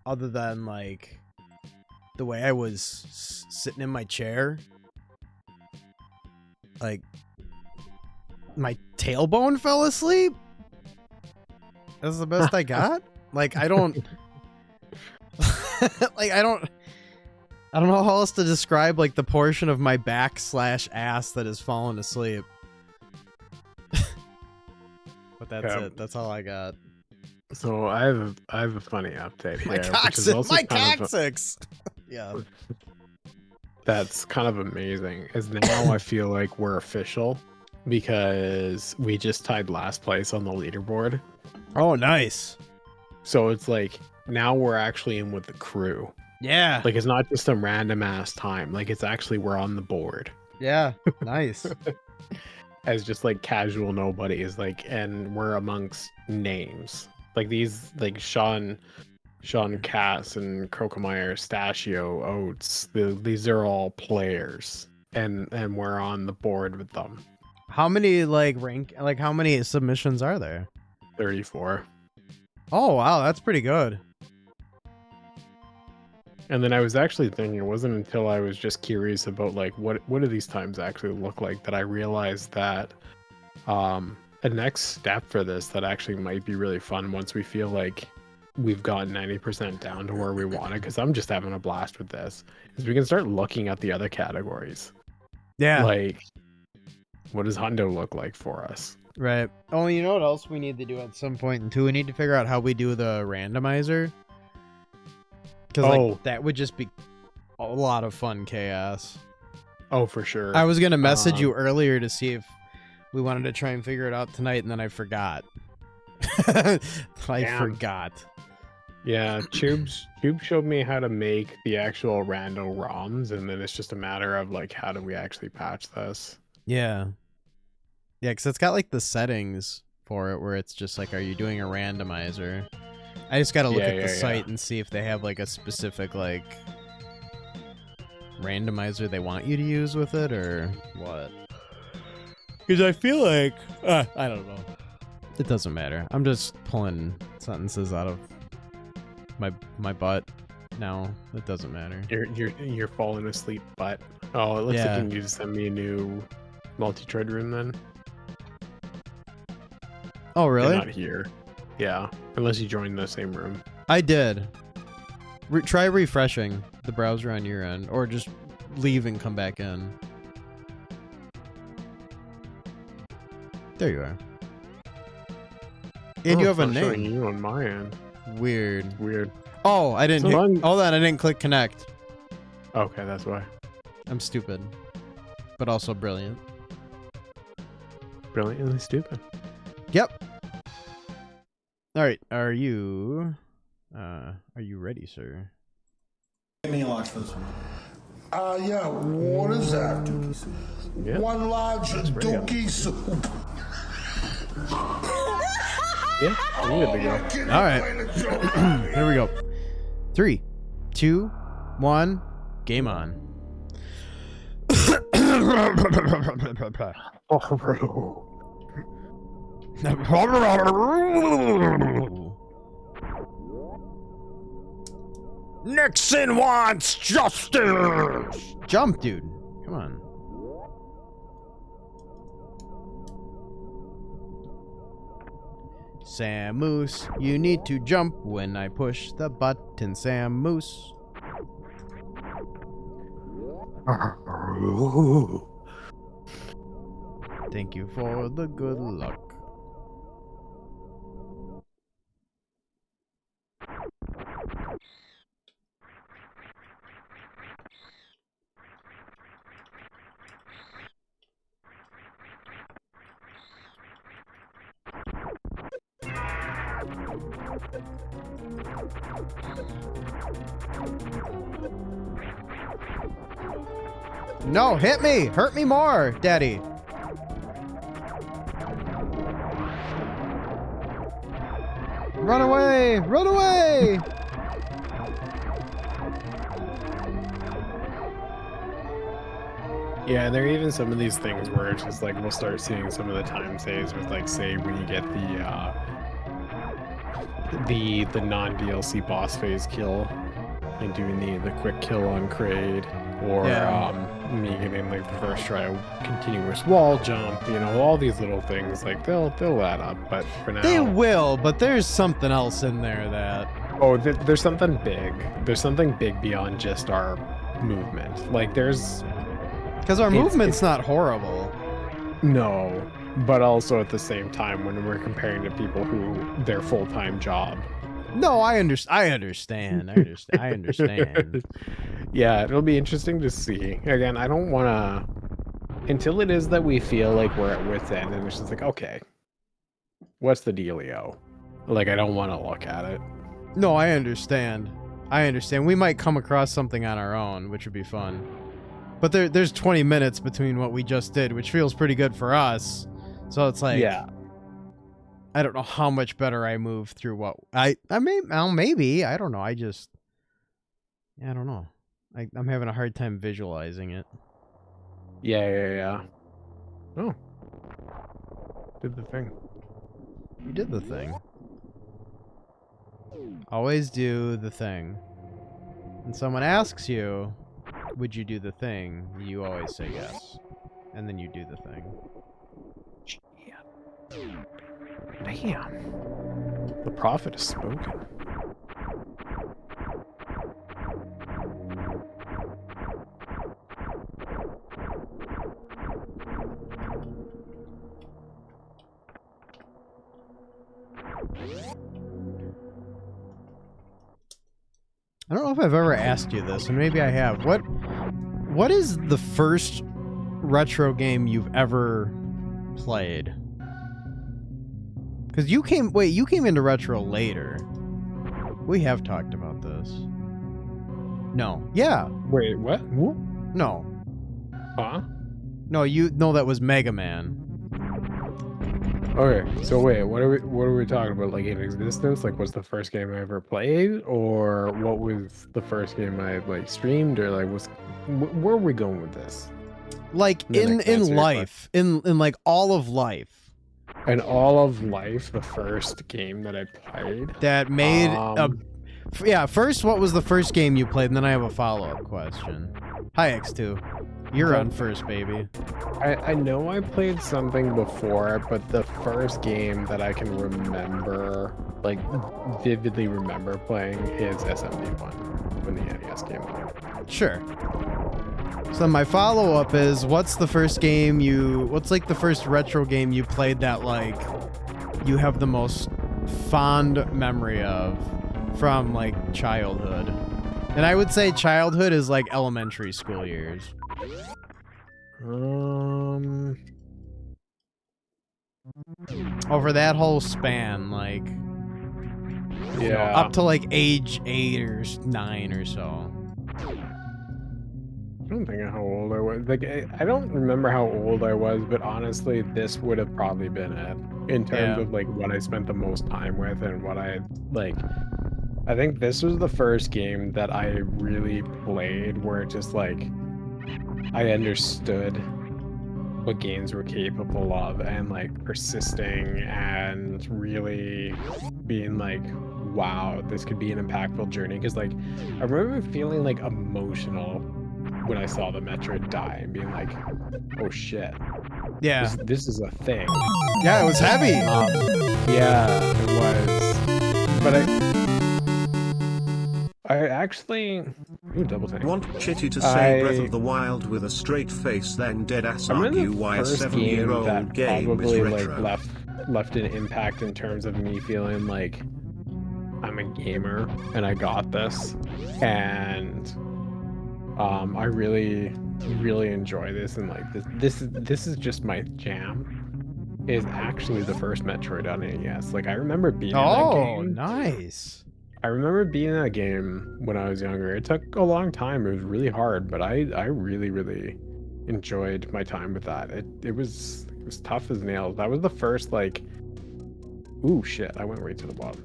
other than like the way I was sitting in my chair. Like my tailbone fell asleep. That's the best I got. Like I don't like I don't know how else to describe like the portion of my back / ass that has fallen asleep. But that's it. That's all I got. So I have a funny update here. My which is also my kind of coccyx. Yeah. that's kind of amazing. Is now I feel like we're official because we just tied last place on the leaderboard. Oh, nice. So it's like now we're actually in with the crew. Yeah. Like it's not just a random ass time. Like it's actually we're on the board Yeah. Nice. as just like casual nobodies. Like and we're amongst names. Like these like Sean Cass and Krokemeyer, Stachio, Oates. These are all players, and we're on the board with them. How many how many submissions are there? 34. Oh wow, that's pretty good. And then I was actually thinking, it wasn't until I was just curious about like what do these times actually look like that I realized that a next step for this that actually might be really fun once we feel like we've gotten 90% down to where we want it, because I'm just having a blast with this, is we can start looking at the other categories. Yeah. Like, what does Hundo look like for us? Right. Oh, you know what else we need to do at some point too? We need to figure out how we do the randomizer. Because that would just be a lot of fun chaos. Oh, for sure. I was gonna message you earlier to see if we wanted to try and figure it out tonight, and then I forgot. Forgot. Yeah, Tube showed me how to make the actual rando ROMs, and then it's just a matter of like how do we actually patch this. Yeah. Yeah, because it's got like the settings for it where it's just like, are you doing a randomizer? I just gotta look at the site and see if they have like a specific like randomizer they want you to use with it or what. Because I feel like I don't know. It doesn't matter. I'm just pulling sentences out of my butt now. It doesn't matter. You're falling asleep, but oh, it looks like you need to send me a new multi-trade room then. Oh really? They're not here. Yeah, unless you join the same room. I did. Try refreshing the browser on your end, or just leave and come back in. There you are. And you have a name. You on my end. Weird. Oh, I didn't. So hold on, I didn't click connect. Okay, that's why. I'm stupid, but also brilliant. Brilliantly stupid. Yep. All right, are you ready, sir? Give me a lunch for this one. Yeah, what is that? Yeah. One large dookie soup. Yeah, we're good to go. All right. Here we go. 3, 2, 1, game on. Nixon wants justice. Jump, dude. Come on. Sam Moose, you need to jump when I push the button, Sam Moose. Thank you for the good luck. No, hit me! Hurt me more, Daddy! Run away! Run away! Yeah, there are even some of these things where it's just like we'll start seeing some of the time saves with like, say when you get the non-DLC boss phase kill and doing the quick kill on Kraid, or me getting like the first try continuous wall jump, you know, all these little things, like they'll add up. But for now, They will, but there's something else in there that there's something big. There's something big beyond just our movement. Like there's because our movement's not horrible. No, but also at the same time, when we're comparing to people who their full-time job. No, I understand. I understand. Yeah, it'll be interesting to see. Again, I don't want to, until it is that we feel like we're at wit's end, and it's just like, okay, what's the dealio? Like, I don't want to look at it. No, I understand. We might come across something on our own, which would be fun. But there's 20 minutes between what we just did, which feels pretty good for us. So it's like, yeah, I don't know how much better I move through what maybe I don't know. I don't know. I'm having a hard time visualizing it. Yeah. Oh, did the thing. You did the thing. Always do the thing. When someone asks you, would you do the thing? You always say yes. And then you do the thing. Damn. The prophet has spoken. I don't know if I've ever asked you this, and maybe I have. What is the first retro game you've ever played? Because you came into retro later. We have talked about this. No. Yeah. Wait, what? Whoop. No. Huh? No, that was Mega Man. Okay, so wait, what are we talking about? Like in existence? Like what's the first game I ever played, or what was the first game I like streamed, or like where are we going with this? Like in life, in like all of life. In all of life, the first game that I played that made first, what was the first game you played? And then I have a follow-up question. Hi, X2. You're on first, baby. I know I played something before, but the first game that I can remember, like vividly remember playing, is SMD1 when the NES came out. Sure. So my follow-up is, what's like the first retro game you played that like you have the most fond memory of from like childhood? And I would say childhood is like elementary school years. Over that whole span, like, you know, up to like age 8 or 9 or so. I don't think how old I was. Like, I don't remember how old I was, but honestly, this would have probably been it in terms of like what I spent the most time with and what I like. I think this was the first game that I really played where it just like I understood what games were capable of, and like persisting and really being like, wow, this could be an impactful journey. Because like I remember feeling like emotional when I saw the Metroid die and being like, oh shit, yeah, this is a thing. Yeah, it was heavy. Yeah, it was. But I actually double take. Want Chitty to say Breath of the Wild with a straight face, then deadass argue why a 7-year-old game is probably retro. like left an impact in terms of me feeling like I'm a gamer and I got this, and I really enjoy this, and like this is just my jam. Is actually the first Metroid on NES. Like I remember being in that game. Oh, nice. I remember being in that game when I was younger. It took a long time. It was really hard, but I really enjoyed my time with that. It was tough as nails. That was the first like, ooh shit, I went right to the bottom.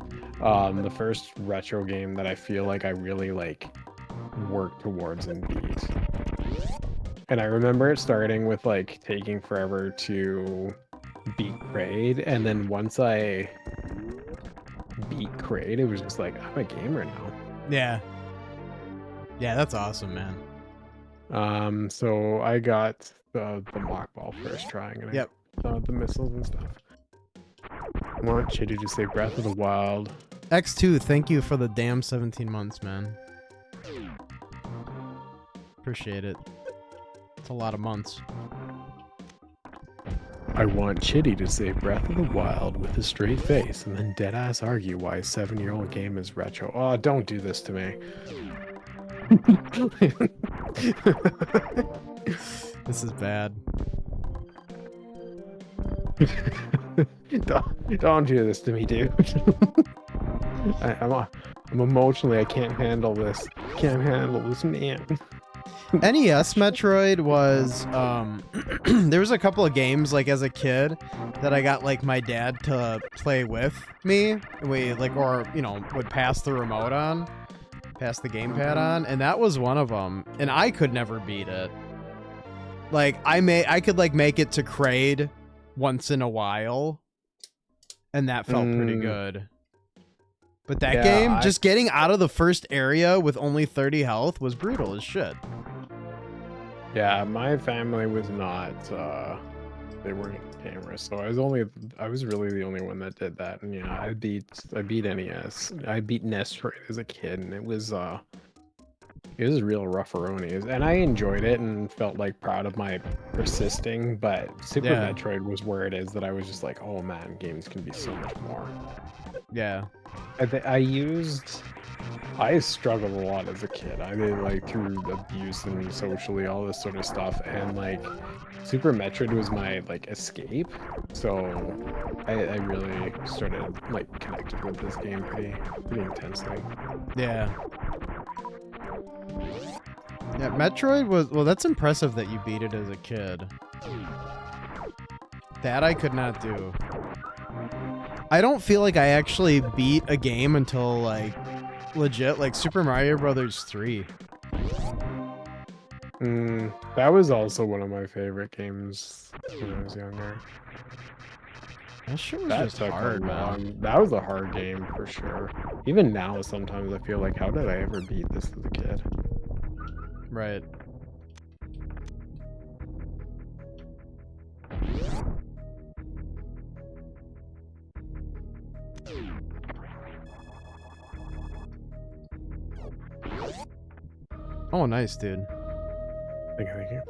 The first retro game that I feel like I really like worked towards and beat. And I remember it starting with like taking forever to beat Kraid, and then once I beat beat Kraid. It was just like, I'm a gamer now. Yeah. Yeah, that's awesome, man. So I got the mock ball first trying, and Yep. I got the missiles and stuff. I want Chitty to say Breath of the Wild. X2, thank you for the damn 17 months, man. Appreciate it. It's a lot of months. I want Chitty to say Breath of the Wild with a straight face and then deadass argue why a 7-year-old game is retro. Oh, don't do this to me. This is bad. Don't do this to me, dude. I'm emotionally, I can't handle this. Can't handle this, man. NES Metroid was there was a couple of games like as a kid that I got like my dad to play with me. We like, or you know, would pass the remote on, pass the gamepad on, and that was one of them. And I could never beat it. Like I could like make it to Kraid once in a while, and that felt pretty good. But that game, just getting out of the first area with only 30 health was brutal as shit. Yeah, my family was not, they weren't gamers, so I was really the only one that did that. And yeah, I beat NES. I beat Metroid as a kid, and it was real rough-a-ronies. And I enjoyed it and felt like proud of my persisting, but Super Metroid was where it is that I was just like, oh man, games can be so much more. Yeah. I struggled a lot as a kid. I did like through abuse and socially, all this sort of stuff, and like Super Metroid was my like escape. So I really started like connected with this game pretty intensely. Yeah. Yeah, Metroid was, well, that's impressive that you beat it as a kid. That I could not do. I don't feel like I actually beat a game until like legit like Super Mario Brothers 3. That was also one of my favorite games when I was younger. That shit was just hard, man. That was a hard game for sure. Even now, sometimes I feel like, how did I ever beat this as a kid? Right. Oh, nice, dude. Thank you.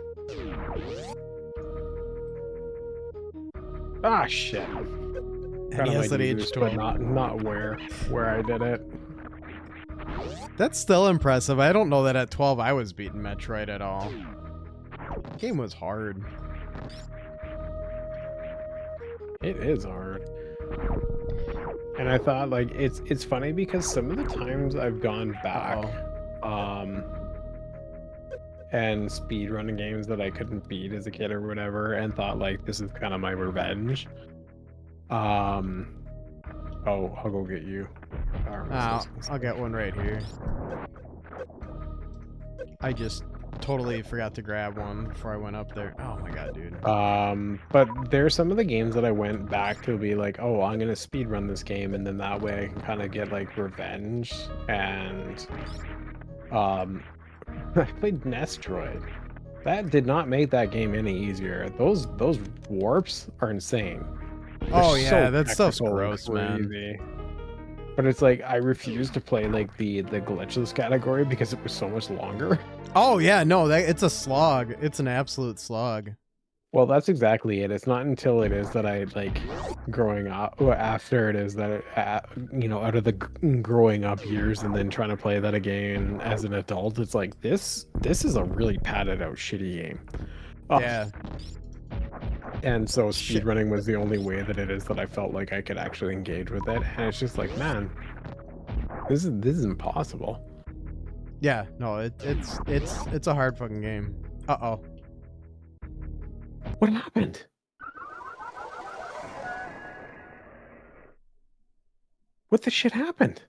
Ah, shit. NES at age 12. Not where I did it. That's still impressive. I don't know that at 12 I was beating Metroid at all. The game was hard. It is hard. And I thought like it's funny because some of the times I've gone back and speedrunning games that I couldn't beat as a kid or whatever, and thought like this is kind of my revenge. Oh, I'll go get you. I'll get one right here. I just totally forgot to grab one before I went up there. Oh my god, dude. But there's some of the games that I went back to be like, oh, I'm gonna speedrun this game, and then that way I can kind of get like revenge. And I played Nestroid. That did not make that game any easier. Those warps are insane. Oh They're yeah, so that stuff's technical and gross, man. crazy. But it's like I refuse to play like the glitchless category because it was so much longer. Oh yeah, no, it's a slog. It's an absolute slog. Well, that's exactly it. It's not until it is that I like growing up, or after it is that you know, out of the growing up years and then trying to play that again as an adult, it's like this is a really padded out shitty game. Yeah. And so speedrunning was the only way that it is that I felt like I could actually engage with it. And it's just like, man, this is impossible. Yeah, no, it's a hard fucking game. Uh-oh. What happened? What the shit happened?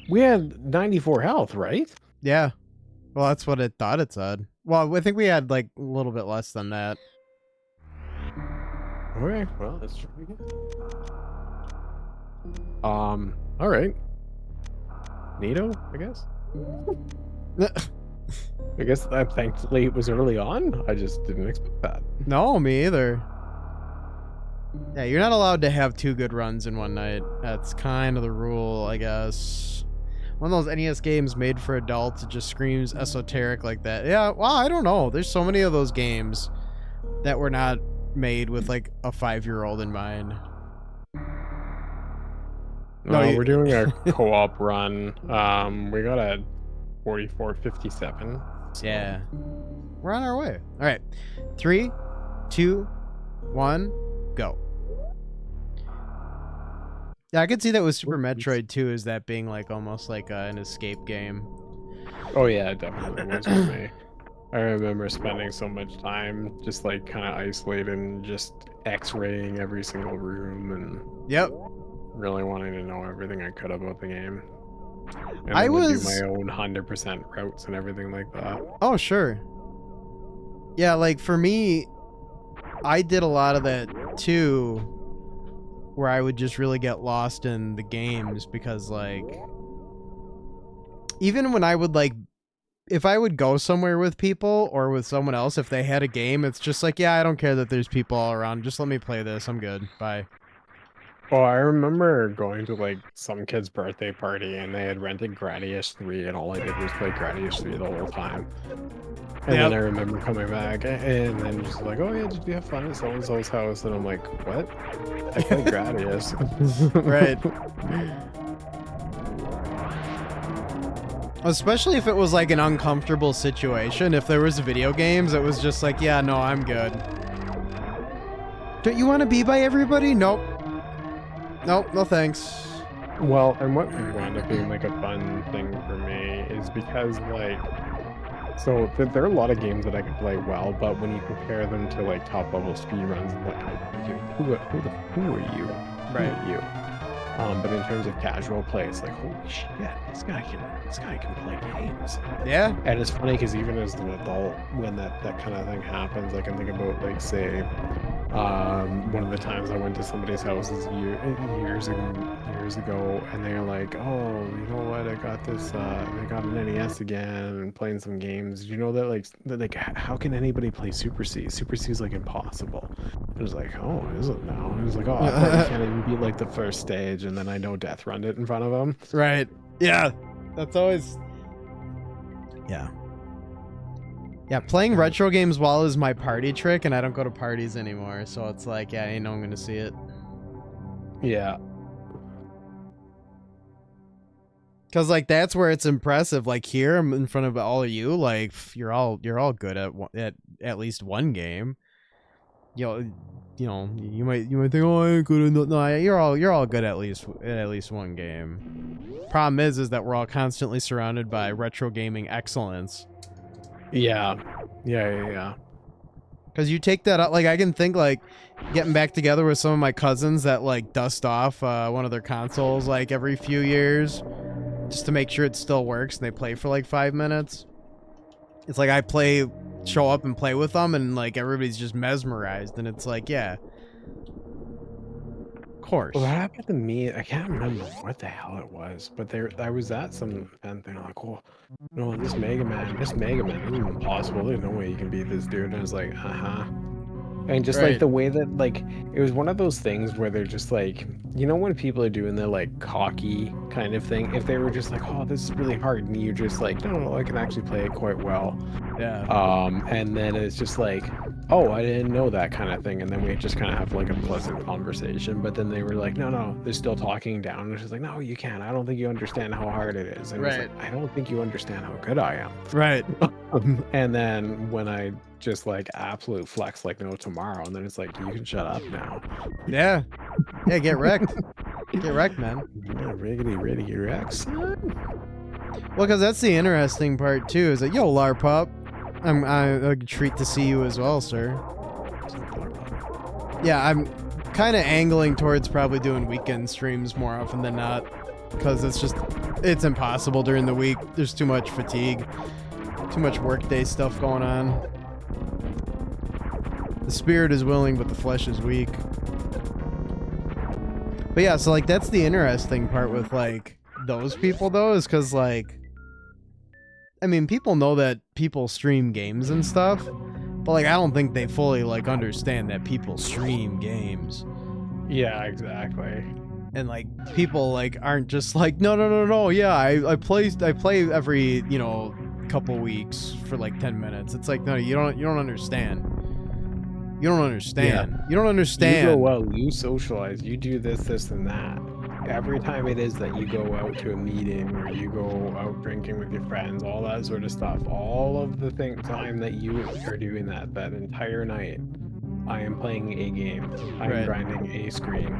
We had 94 health, right? Yeah. Well, that's what it thought it said. Well, I think we had like a little bit less than that. Okay, well, let's try again. All right. Neato, I guess. I guess that thankfully it was early on. I just didn't expect that. No, me either. Yeah, you're not allowed to have 2 good runs in one night. That's kind of the rule, I guess. One of those NES games made for adults, it just screams esoteric like that. Yeah, well, I don't know. There's so many of those games that were not made with like a 5-year-old in mind. No, we're doing a co-op run. We got a 44:57. So. Yeah. We're on our way. All right. 3, 2, 1, go. Yeah, I could see that with Super Metroid too, is that being like almost like an escape game. Oh yeah, it definitely was for me. I remember spending so much time just like kind of isolated and just x-raying every single room and Yep. really wanting to know everything I could about the game. And I I would was do my own 100% routes and everything like that. Oh, sure. Yeah, like for me, I did a lot of that too, where I would just really get lost in the games because like even when I would like if I would go somewhere with people or with someone else, if they had a game, it's just like, yeah, I don't care that there's people all around. Just let me play this. I'm good. Bye. Oh, I remember going to like some kid's birthday party and they had rented Gradius 3 and all I did was play Gradius 3 the whole time. And then I remember coming back and then just like, oh yeah, did you have fun at so-and-so's house? And I'm like, what? I played Gradius. Right. Especially if it was like an uncomfortable situation. If there was video games, it was just like, yeah, no, I'm good. Don't you want to be by everybody? Nope. Nope, no thanks. Well, and what wound up being like a fun thing for me is because like, so there are a lot of games that I can play well, but when you compare them to like top level speedruns, like, who are you? Right. Who are you? But in terms of casual play, it's like, holy shit, this guy can play games. Yeah. And it's funny because even as an adult, when that kind of thing happens, I can think about like, say, one of the times I went to somebody's houses years ago, and they're like, oh, you know what? I got this. I got an NES again, and playing some games. You know that how can anybody play Super C? Super C is like impossible. It was like, oh, is it now? It was like, oh, I probably can't even beat like the first stage, and then I know Death Run it in front of them. Right. Yeah. That's always. Yeah. Yeah, playing retro games well is my party trick, and I don't go to parties anymore, so it's like, yeah, I know I'm gonna see it. Yeah. Cause like that's where it's impressive. Like here, I'm in front of all of you. Like you're all good at least one game. You might think, oh, I ain't good enough. No, you're all good at least one game. Problem is that we're all constantly surrounded by retro gaming excellence. Yeah. Because you take that out, like I can think like getting back together with some of my cousins that like dust off one of their consoles like every few years just to make sure it still works, and they play for like 5 minutes. It's like I show up and play with them, and like everybody's just mesmerized, and it's like, yeah, of course. Well, that happened to me. I can't remember what the hell it was, but I was at some event thing like, oh, no, this Mega Man, this is impossible. There's no way you can beat this dude. And I was like, and just like the way that like it was one of those things where they're just like, you know, when people are doing their like cocky kind of thing, if they were just like, oh, this is really hard, and you're just like, no, I can actually play it quite well. Yeah. And then it's just like, oh, I didn't know that kind of thing, and then we just kind of have like a pleasant conversation. But then they were like, no, they're still talking down, and it's just like, no, you can't. I don't think you understand how hard it is. And it's like, I don't think you understand how good I am. Right. And then when I just like absolute flex like no tomorrow, and then it's like, you can shut up now. Yeah, get wrecked. Get wrecked, man. Yeah, riggedy wrecked, son. Well, because that's the interesting part too, is that, yo, Larpup, I'm a treat to see you as well, sir. Yeah, I'm kind of angling towards probably doing weekend streams more often than not, because it's impossible during the week. There's too much fatigue, too much workday stuff going on. The spirit is willing, but the flesh is weak. But But yeah, so like that's the interesting part with like those people though, is because like, I mean, people know that people stream games and stuff, but like I don't think they fully like understand that people stream games. Yeah, exactly. And like people like aren't just like no, yeah, I play every, you know, couple weeks for like 10 minutes. It's like, no, you don't understand. You don't understand. Yeah. You don't understand. You go out, you socialize, you do this, and that. Every time it is that you go out to a meeting or you go out drinking with your friends, all that sort of stuff, all of the time that you are doing that entire night, I am playing a game. I'm Right. grinding a screen.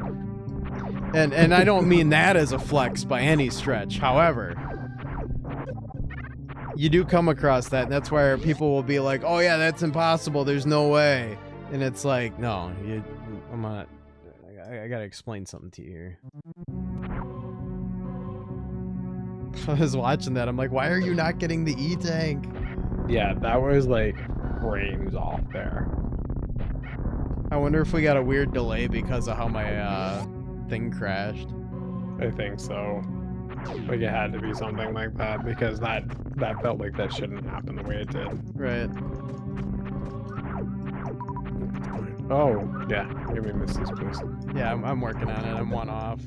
And I don't mean that as a flex by any stretch. However, you do come across that, and that's where people will be like, "Oh yeah, that's impossible. There's no way." And it's like, no, I'm not. I gotta explain something to you here. I was watching that. I'm like, why are you not getting the E-tank? Yeah, that was like frames off there. I wonder if we got a weird delay because of how my thing crashed. I think so. Like it had to be something like that because that felt like that shouldn't happen the way it did. Right. Oh, yeah. Give me misses, please. Yeah, I'm working on it. I'm one off.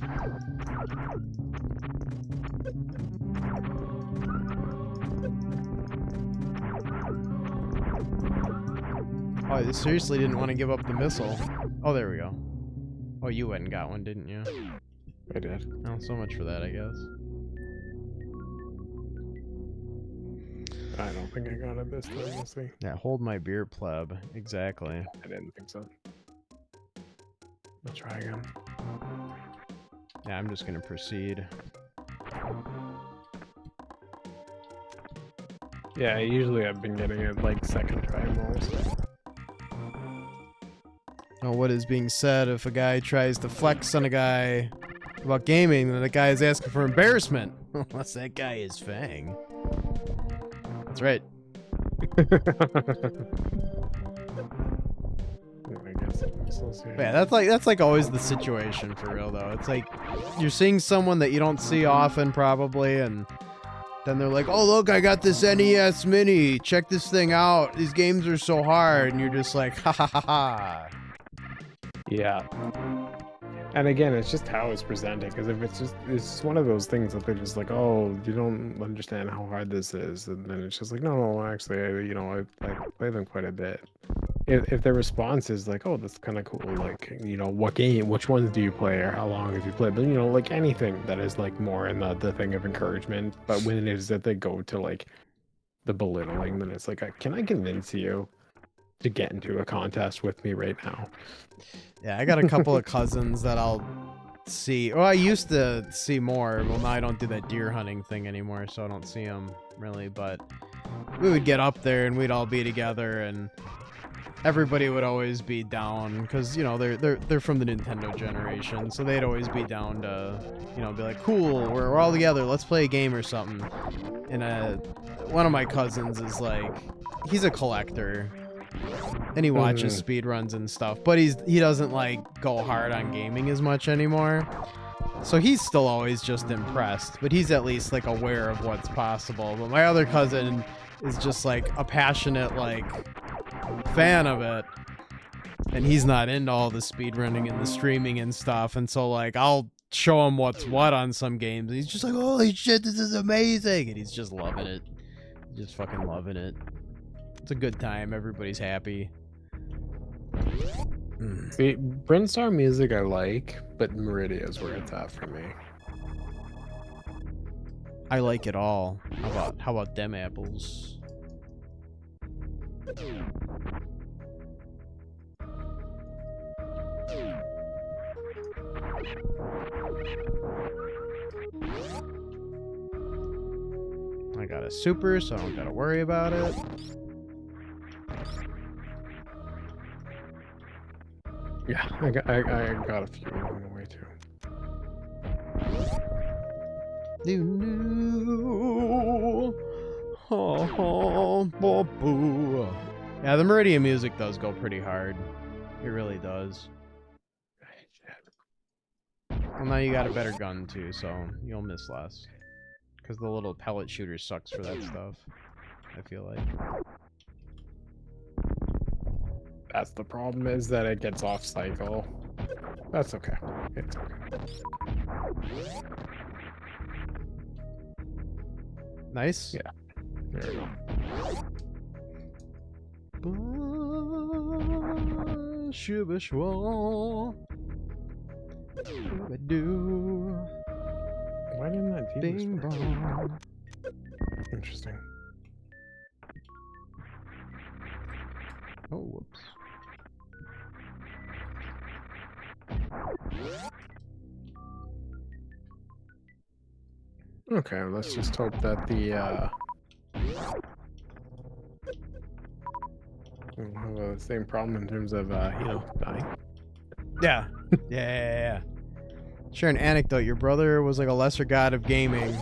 Oh, I seriously didn't want to give up the missile. Oh, there we go. Oh, you went and got one, didn't you? I did. Oh, so much for that, I guess. I don't think I got it this time. We'll see. Yeah, hold my beer, pleb. Exactly. I didn't think so. I'll try again. Yeah, I'm just gonna proceed. Yeah, usually I've been getting it like second try most. Oh, what is being said if a guy tries to flex on a guy about gaming, then the guy is asking for embarrassment? Unless that guy is Fang. That's right. I guess missiles here. Yeah, that's like always the situation for real though. It's like you're seeing someone that you don't see often probably, and then they're like, "Oh look, I got this NES Mini. Check this thing out. These games are so hard," and you're just like, "Ha ha ha ha." Yeah. And again, it's just how it's presented. Because if it's just one of those things that they're just like, oh, you don't understand how hard this is, and then it's just like, no, actually, I play them quite a bit. If their response is like, oh, that's kind of cool, like, which ones do you play, or how long have you played? But like anything that is like more in the thing of encouragement. But when it is that they go to like the belittling, then it's like, can I convince you to get into a contest with me right now? Yeah, I got a couple of cousins that I'll see. Well, I used to see more. Well, now I don't do that deer hunting thing anymore, so I don't see them really. But we would get up there and we'd all be together, and everybody would always be down because they're from the Nintendo generation, so they'd always be down to be like, cool, we're all together, let's play a game or something. And one of my cousins is like, he's a collector. And he watches speedruns and stuff, but he doesn't like go hard on gaming as much anymore. So he's still always just impressed, but he's at least like aware of what's possible. But my other cousin is just like a passionate like fan of it, and he's not into all the speedrunning and the streaming and stuff. And so like I'll show him what's what on some games, and he's just like, holy shit, this is amazing, and he's just loving it. Just fucking loving it. It's a good time. Everybody's happy. See, Brinstar music I like, but Meridia is where it's at for me. I like it all. How about them apples? I got a super, so I don't gotta worry about it. Yeah, I got a few along the way too. Yeah, the Meridian music does go pretty hard. It really does. Well, now you got a better gun too, so you'll miss less. Because the little pellet shooter sucks for that stuff, I feel like. That's the problem, is that it gets off cycle. That's okay. It's okay. Nice? Yeah. There we go. Why didn't that do this? Bing bong. Interesting. Oh, whoops. Okay, let's just hope that the we'll have the same problem in terms of dying. Yeah. Yeah. Share an anecdote. Your brother was like a lesser god of gaming.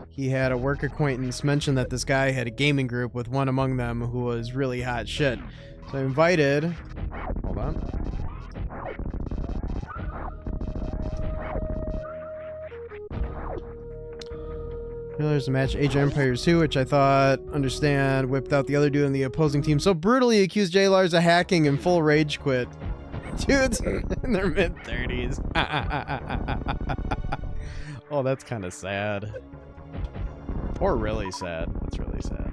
He had a work acquaintance mention that this guy had a gaming group with one among them who was really hot shit. So I invited... Hold on. There's a match, Age of Empires 2, which I thought, understand, whipped out the other dude on the opposing team. So brutally accused J. Lars of hacking and full rage quit. Dudes in their mid-30s. Oh, that's kind of sad. Or really sad. That's really sad.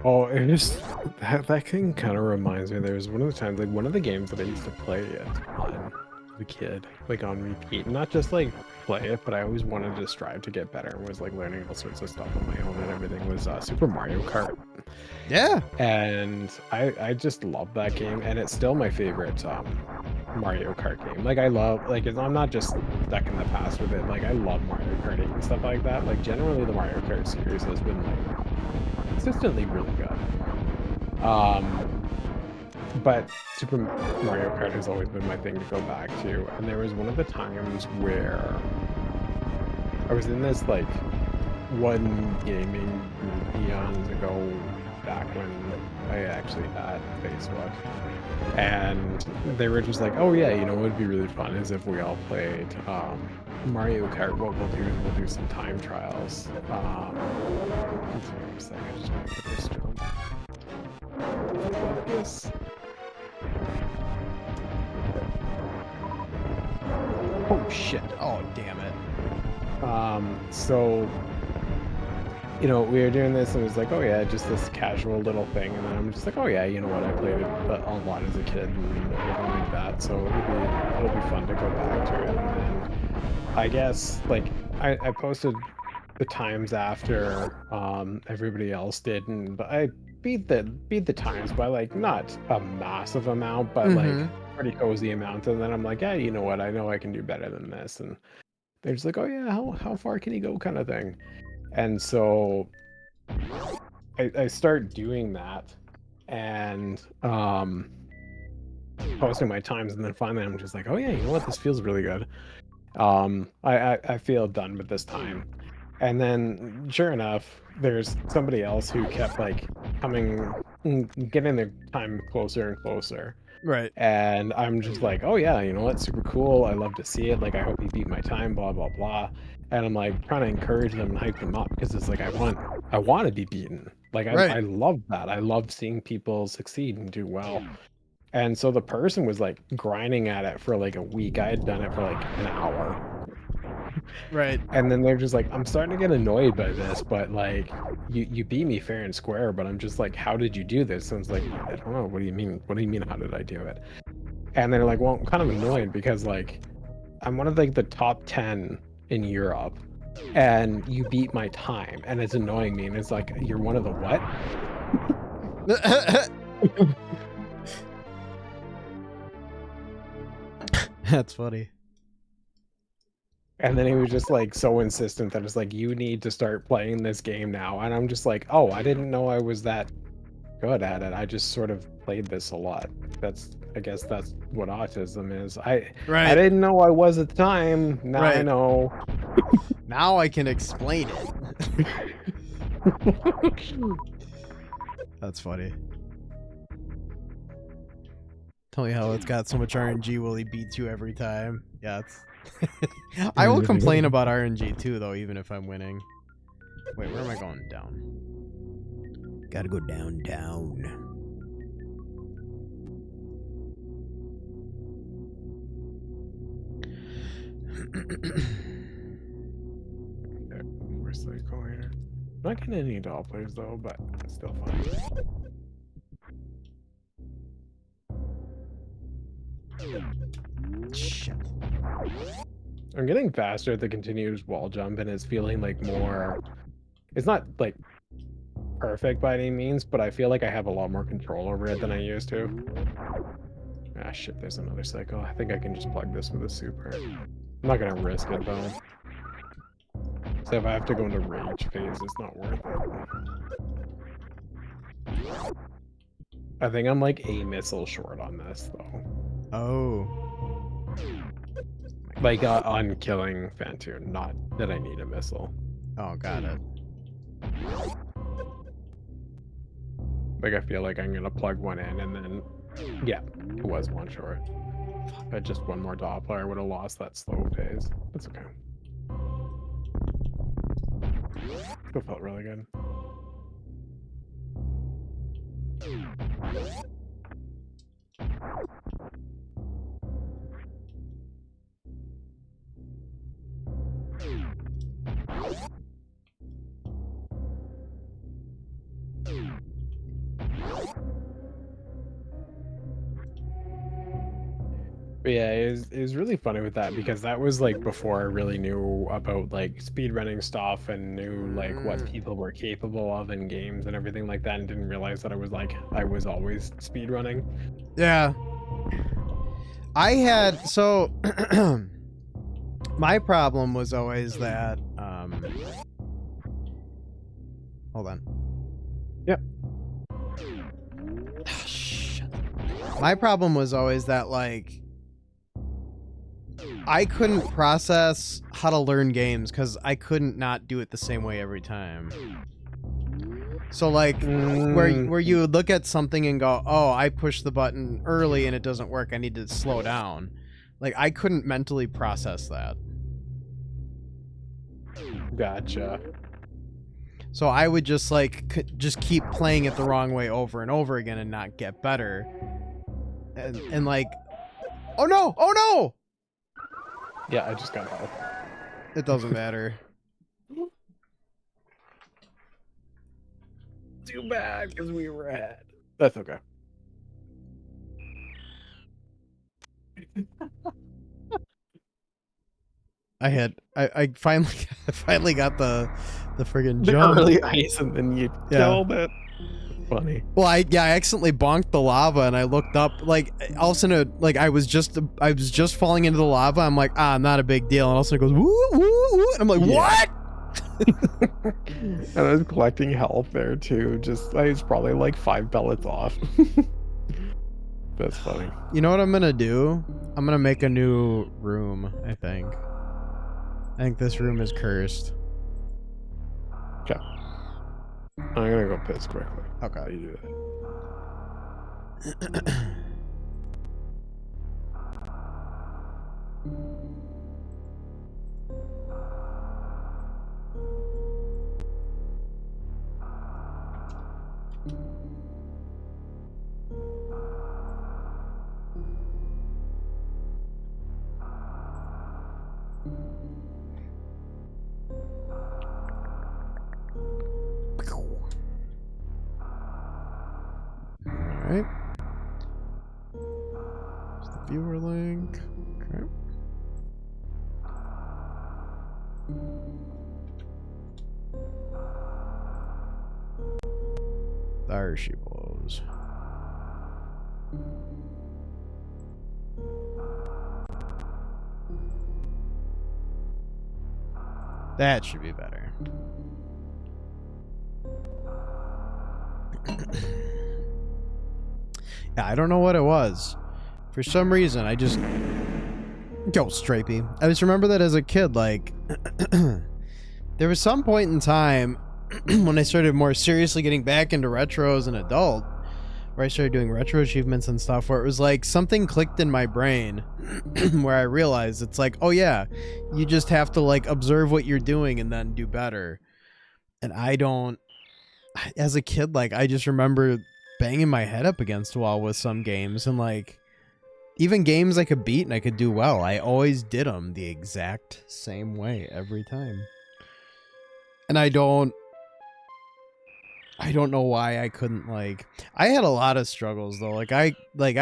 Oh, it just that thing kind of reminds me. There was one of the times, like one of the games that I used to play on the kid, like on repeat, not just like play it, but I always wanted to strive to get better and was like learning all sorts of stuff on my own and everything, was Super Mario Kart. Yeah. And I just love that game, and it's still my favorite Mario Kart game. Like I love, like I'm not just stuck in the past with it. Like I love Mario Kart 8 and stuff like that. Like generally the Mario Kart series has been like consistently really good. But Super Mario Kart has always been my thing to go back to. And there was one of the times where I was in this like one gaming group eons ago, back when I actually had Facebook. And they were just like, oh yeah, you know what would be really fun is if we all played Mario Kart. What we'll do is we'll do some time trials. Let's see, one second, I just want to put this jump. Focus. Oh shit. Oh, damn it. So, you know, we were doing this and it was like, oh yeah, just this casual little thing. And then I'm just like, oh yeah, you know what, I played it a lot as a kid and everything like that. So it'll be fun to go back to it. And then I guess, like, I posted the times after everybody else did, and I beat the times by like not a massive amount, but like pretty cozy amount. And then I'm like, yeah, you know what, I know I can do better than this. And they're just like, oh yeah, how far can you go, kind of thing. And so I start doing that and posting my times, and then finally I'm just like, oh yeah, you know what, this feels really good. I feel done with this time. And then sure enough, there's somebody else who kept like getting their time closer and closer. Right. And I'm just like, oh yeah, you know what, super cool, I love to see it, like I hope he beat my time, blah blah blah. And I'm like trying to encourage them and hype them up, because it's like I want to be beaten. Like I love that. I love seeing people succeed and do well. And so the person was like grinding at it for like a week. I had done it for like an hour. Right. And then they're just like, I'm starting to get annoyed by this, but like you beat me fair and square, but I'm just like, how did you do this? And it's like, I don't know, what do you mean? What do you mean, how did I do it? And they're like, well, I'm kind of annoyed because like I'm one of like the top 10 in Europe and you beat my time, and it's annoying me. And it's like, you're one of the what? That's funny. And then he was just like so insistent that it's like, you need to start playing this game now. And I'm just like, oh, I didn't know I was that good at it. I just sort of played this a lot. I guess that's what autism is. I didn't know I was at the time. Now I know. Now I can explain it. That's funny. Tell me how it's got so much RNG will he beat you every time. Yeah, I will complain about RNG too, though, even if I'm winning. Wait, where am I going? Down. Gotta go down. Okay, more cycle here. Not getting any doll players though, but it's still fun. Shit. I'm getting faster at the continuous wall jump, and it's feeling like more. It's not like perfect by any means, but I feel like I have a lot more control over it than I used to. Ah, shit, there's another cycle. I think I can just plug this with a super. I'm not gonna risk it though. So if I have to go into rage phase, it's not worth it. I think I'm like a missile short on this though. Oh. Like on killing Fantoon, not that I need a missile. Oh, got it. Like I feel like I'm gonna plug one in and then, yeah, it was one short. If I had just one more Doppler, I would have lost that slow phase. That's okay. Still felt really good. But yeah, it was really funny with that because that was like before I really knew about like speedrunning stuff and knew like what people were capable of in games and everything like that, and didn't realize that I was always speedrunning. Yeah. I had so my problem was always that hold on. Yep. Shit. My problem was always that like I couldn't process how to learn games because I couldn't not do it the same way every time. So like where you would look at something and go, oh, I pushed the button early and it doesn't work, I need to slow down. Like I couldn't mentally process that. Gotcha. So I would just like just keep playing it the wrong way over and over again and not get better. And like, oh no! Yeah, I just got help. It doesn't matter. Too bad because we were ahead. That's okay. I finally got the friggin' The jump. early ice and then you killed it. Funny. Well, I accidentally bonked the lava and I looked up, like all of a sudden like I was just falling into the lava. I'm like, not a big deal, and all of a sudden it goes woo woo woo, and I'm like, what? And I was collecting health there too. I was probably like 5 pellets off. That's funny. You know what I'm gonna do? I'm gonna make a new room. I think this room is cursed. Okay. I'm gonna go piss quickly. Okay. How you do that? Alright. There's the viewer link. Okay. There she blows. That should be better. Yeah, I don't know what it was. For some reason, I just... Go, Strapey. I just remember that as a kid, like... there was some point in time when I started more seriously getting back into retro as an adult, where I started doing retro achievements and stuff, where it was like something clicked in my brain where I realized it's like, oh yeah, you just have to like observe what you're doing and then do better. And I don't, as a kid, like I just remember banging my head up against a wall with some games, and like even games I could beat and I could do well, I always did them the exact same way every time. And I don't know why I couldn't, like, I had a lot of struggles though. Like I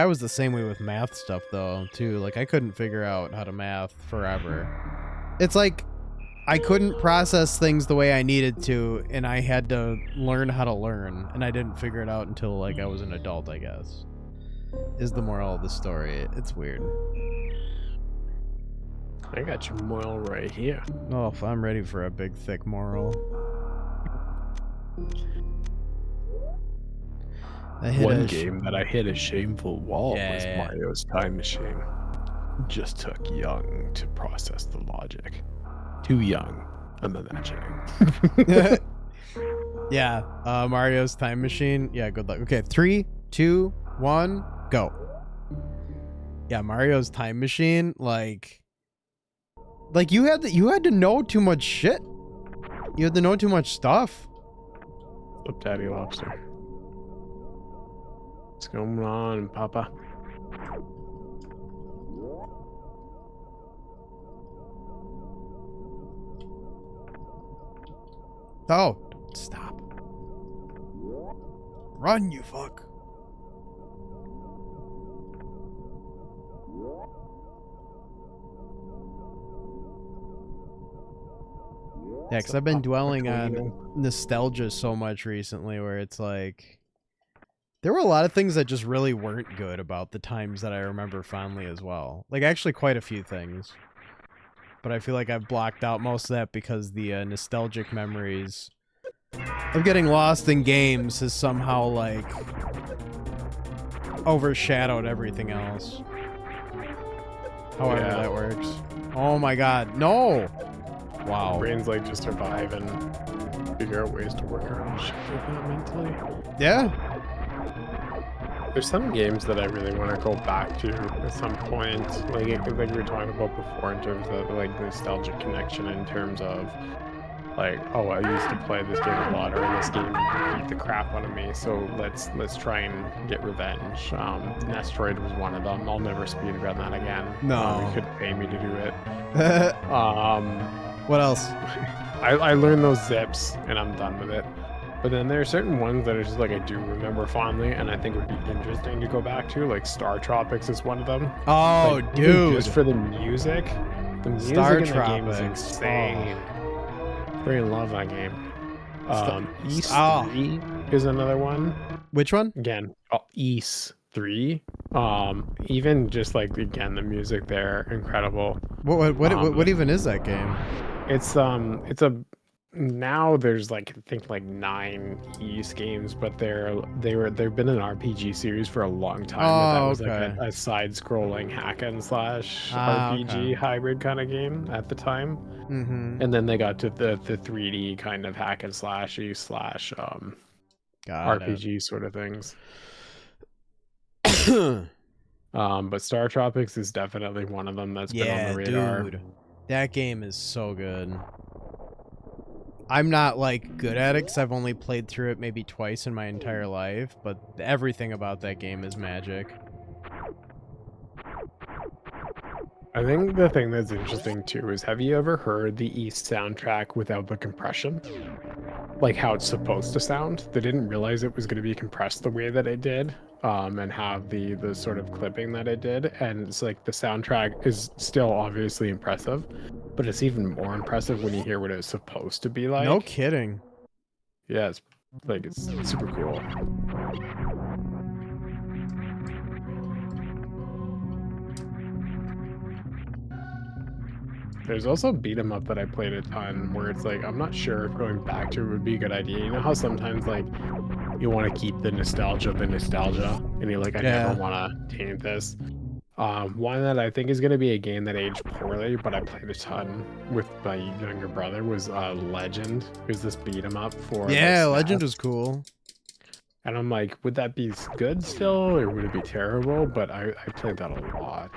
was the same way with math stuff though too. Like I couldn't figure out how to math forever. It's like I couldn't process things the way I needed to, and I had to learn how to learn, and I didn't figure it out until like I was an adult, I guess. Is the moral of the story. It's weird. I got your moral right here. Oh, if I'm ready for a big thick moral. One game that I hit a shameful wall was Mario's Time Machine. Just took young to process the logic. Too young. I'm imagining. Yeah, Mario's Time Machine. Yeah, good luck. Okay, 3, 2, 1, go. Yeah, Mario's Time Machine. Like you had to know too much shit. You had to know too much stuff. What's up, Daddy Lobster? What's going on, Papa? Oh, stop. Run, you fuck. Yeah, because I've been dwelling on nostalgia so much recently, where it's like there were a lot of things that just really weren't good about the times that I remember fondly as well. Like actually quite a few things. But I feel like I've blocked out most of that because the nostalgic memories of getting lost in games has somehow like overshadowed everything else. However that works. Oh my god, no! Wow. Brains like to survive and figure out ways to work around shit like that mentally. Yeah. There's some games that I really want to go back to at some point, like we were talking about before, in terms of like nostalgic connection, in terms of like, oh, I used to play this game a lot, or this game beat the crap out of me, so let's try and get revenge. Metroid was one of them. I'll never speedrun that again. No. They couldn't pay me to do it. What else? I learned those zips and I'm done with it. But then there are certain ones that are just like I do remember fondly, and I think would be interesting to go back to. Like Star Tropics is one of them. Oh, like, dude! Just for the music, the music Star in that Tropics game is insane. Really love that game. East 3 is another one. Which one? Again, East 3. Even just like again the music there, incredible. What even is that game? It's a now there's like I think like 9 East games, but they've been an RPG series for a long time. That was like a side-scrolling hack and slash RPG hybrid kind of game at the time. Mm-hmm. And then they got to the 3D kind of hack and slashy slash RPG sort of things. But Star Tropics is definitely one of them that's been on the radar. Dude, that game is so good. I'm not like good at it because I've only played through it maybe twice in my entire life, but everything about that game is magic. I think the thing that's interesting too is, have you ever heard the East soundtrack without the compression? Like how it's supposed to sound? They didn't realize it was going to be compressed the way that it did, and have the sort of clipping that it did. And it's like the soundtrack is still obviously impressive, but it's even more impressive when you hear what it's supposed to be like. No kidding. Yeah, it's super cool. There's also beat 'em up that I played a ton where it's like, I'm not sure if going back to it would be a good idea. You know how sometimes like you want to keep the nostalgia, and you're like, I never want to taint this. One that I think is going to be a game that aged poorly, but I played a ton with my younger brother, was Legend. It was this beat 'em up for Legend was cool. And I'm like, would that be good still, or would it be terrible? But I played that a lot.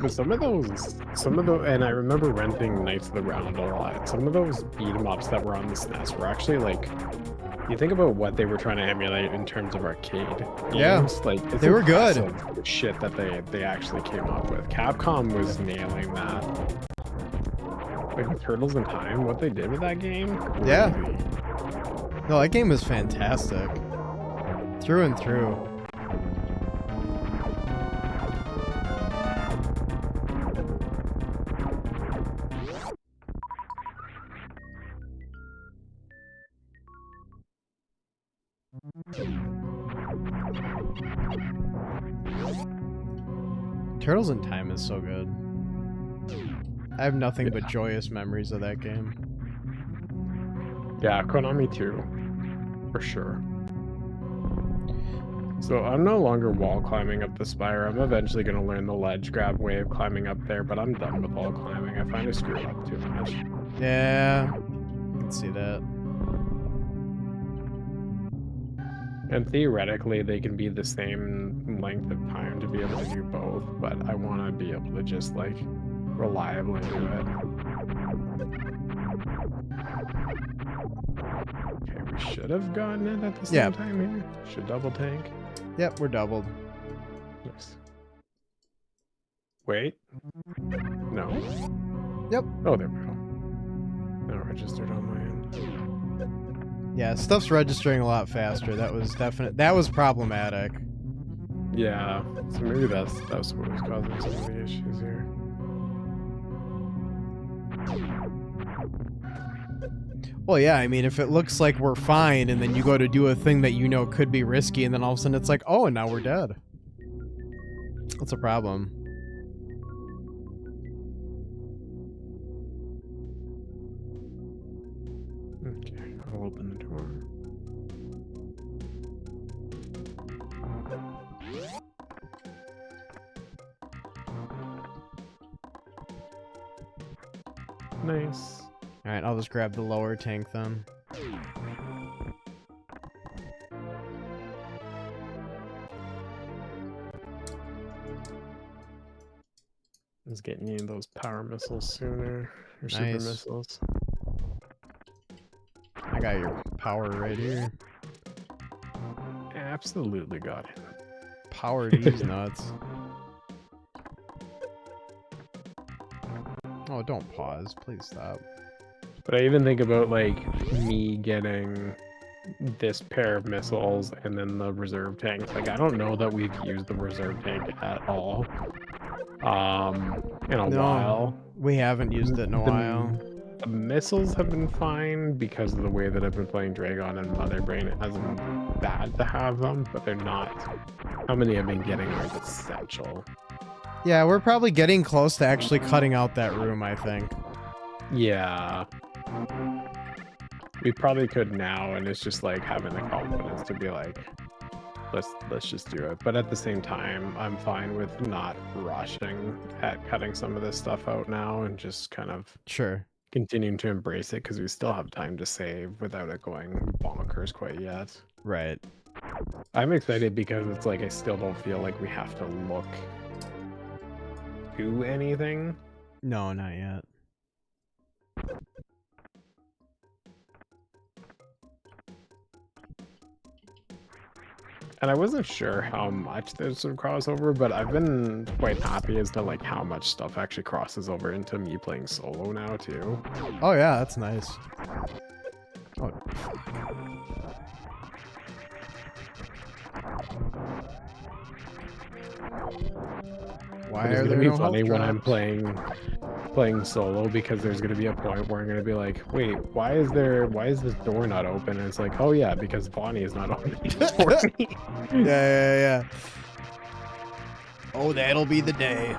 But some of the, and I remember renting Knights of the Round a lot. Some of those beat 'em ups that were on the SNES were actually like, you think about what they were trying to emulate in terms of arcade games, like it's they were good. the shit that they actually came up with. Capcom was nailing that. Like with Turtles in Time, what they did with that game. Yeah. Crazy. No, that game is fantastic. Through and through. Turtles in Time is so good. I have nothing but joyous memories of that game. Yeah, Konami too, for sure. So I'm no longer wall climbing up the spire. I'm eventually going to learn the ledge grab way of climbing up there, but I'm done with wall climbing. I find I screw up too much. Yeah, I can see that. And theoretically, they can be the same length of time to be able to do both, but I want to be able to just, like, reliably do it. Okay, we should have gotten it at the same time here. Should double tank. Yep, we're doubled. Nice. Wait. No? Yep. Oh, there we go. Now registered on my end. Yeah, stuff's registering a lot faster. That was problematic. Yeah, so maybe that's what was causing some of the issues here. Well, yeah, I mean, if it looks like we're fine, and then you go to do a thing that you know could be risky, and then all of a sudden it's like, oh, and now we're dead. That's a problem. Okay, I'll open the door. Nice. Alright, I'll just grab the lower tank then. Let's get you those power missiles sooner. Or super Nice. missiles. I got your power right here. Absolutely got it. Power these nuts. Oh, don't pause. Please stop. But I even think about, like, me getting this pair of missiles and then the reserve tank. Like, I don't know that we've used the reserve tank at all in a while. We haven't used it in a while. The missiles have been fine because of the way that I've been playing Dragon and Mother Brain. It hasn't been bad to have them, but they're not. How many I've been getting are essential. Yeah, we're probably getting close to actually cutting out that room, I think. Yeah. We probably could now, and it's just like having the confidence to be like, let's just do it. But at the same time, I'm fine with not rushing at cutting some of this stuff out now and just kind of continuing to embrace it because we still have time to save without it going bonkers quite yet. Right. I'm excited because it's like I still don't feel like we have to look to anything. No, not yet. And I wasn't sure how much there's some crossover, but I've been quite happy as to like how much stuff actually crosses over into me playing solo now too. Oh yeah, that's nice. Oh. Why it's are gonna there be no funny health when I'm drops? playing solo because there's gonna be a point where I'm gonna be like, wait, why is this door not open? And it's like, oh yeah, because Bonnie is not opening it for me. Yeah. Oh, that'll be the day.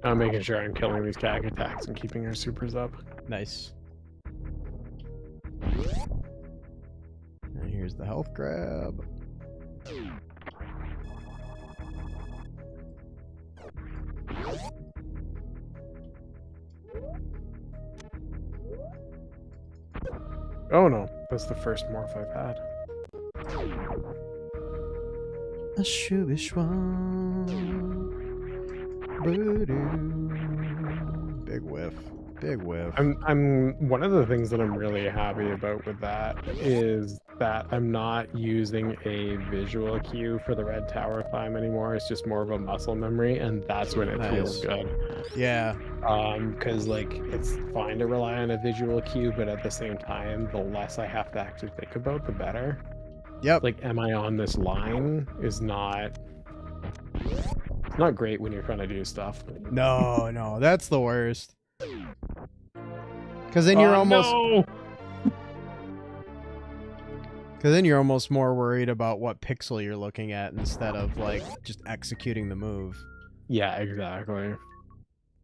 I'm making sure I'm killing these gag attacks and keeping our supers up. Nice. And here's the health grab. Oh no, that's the first morph I've had. A shubishwan. Big whiff. Big whiff. I'm one of the things that I'm really happy about with that is that I'm not using a visual cue for the red tower climb anymore. It's just more of a muscle memory, and that's when it feels good. Yeah. Because like it's fine to rely on a visual cue, but at the same time, the less I have to actually think about, the better. Yep. Like, am I on this line? Is not. It's not great when you're trying to do stuff. No, no, that's the worst. Because then you're almost. No! Because then you're almost more worried about what pixel you're looking at instead of like just executing the move. Yeah, exactly.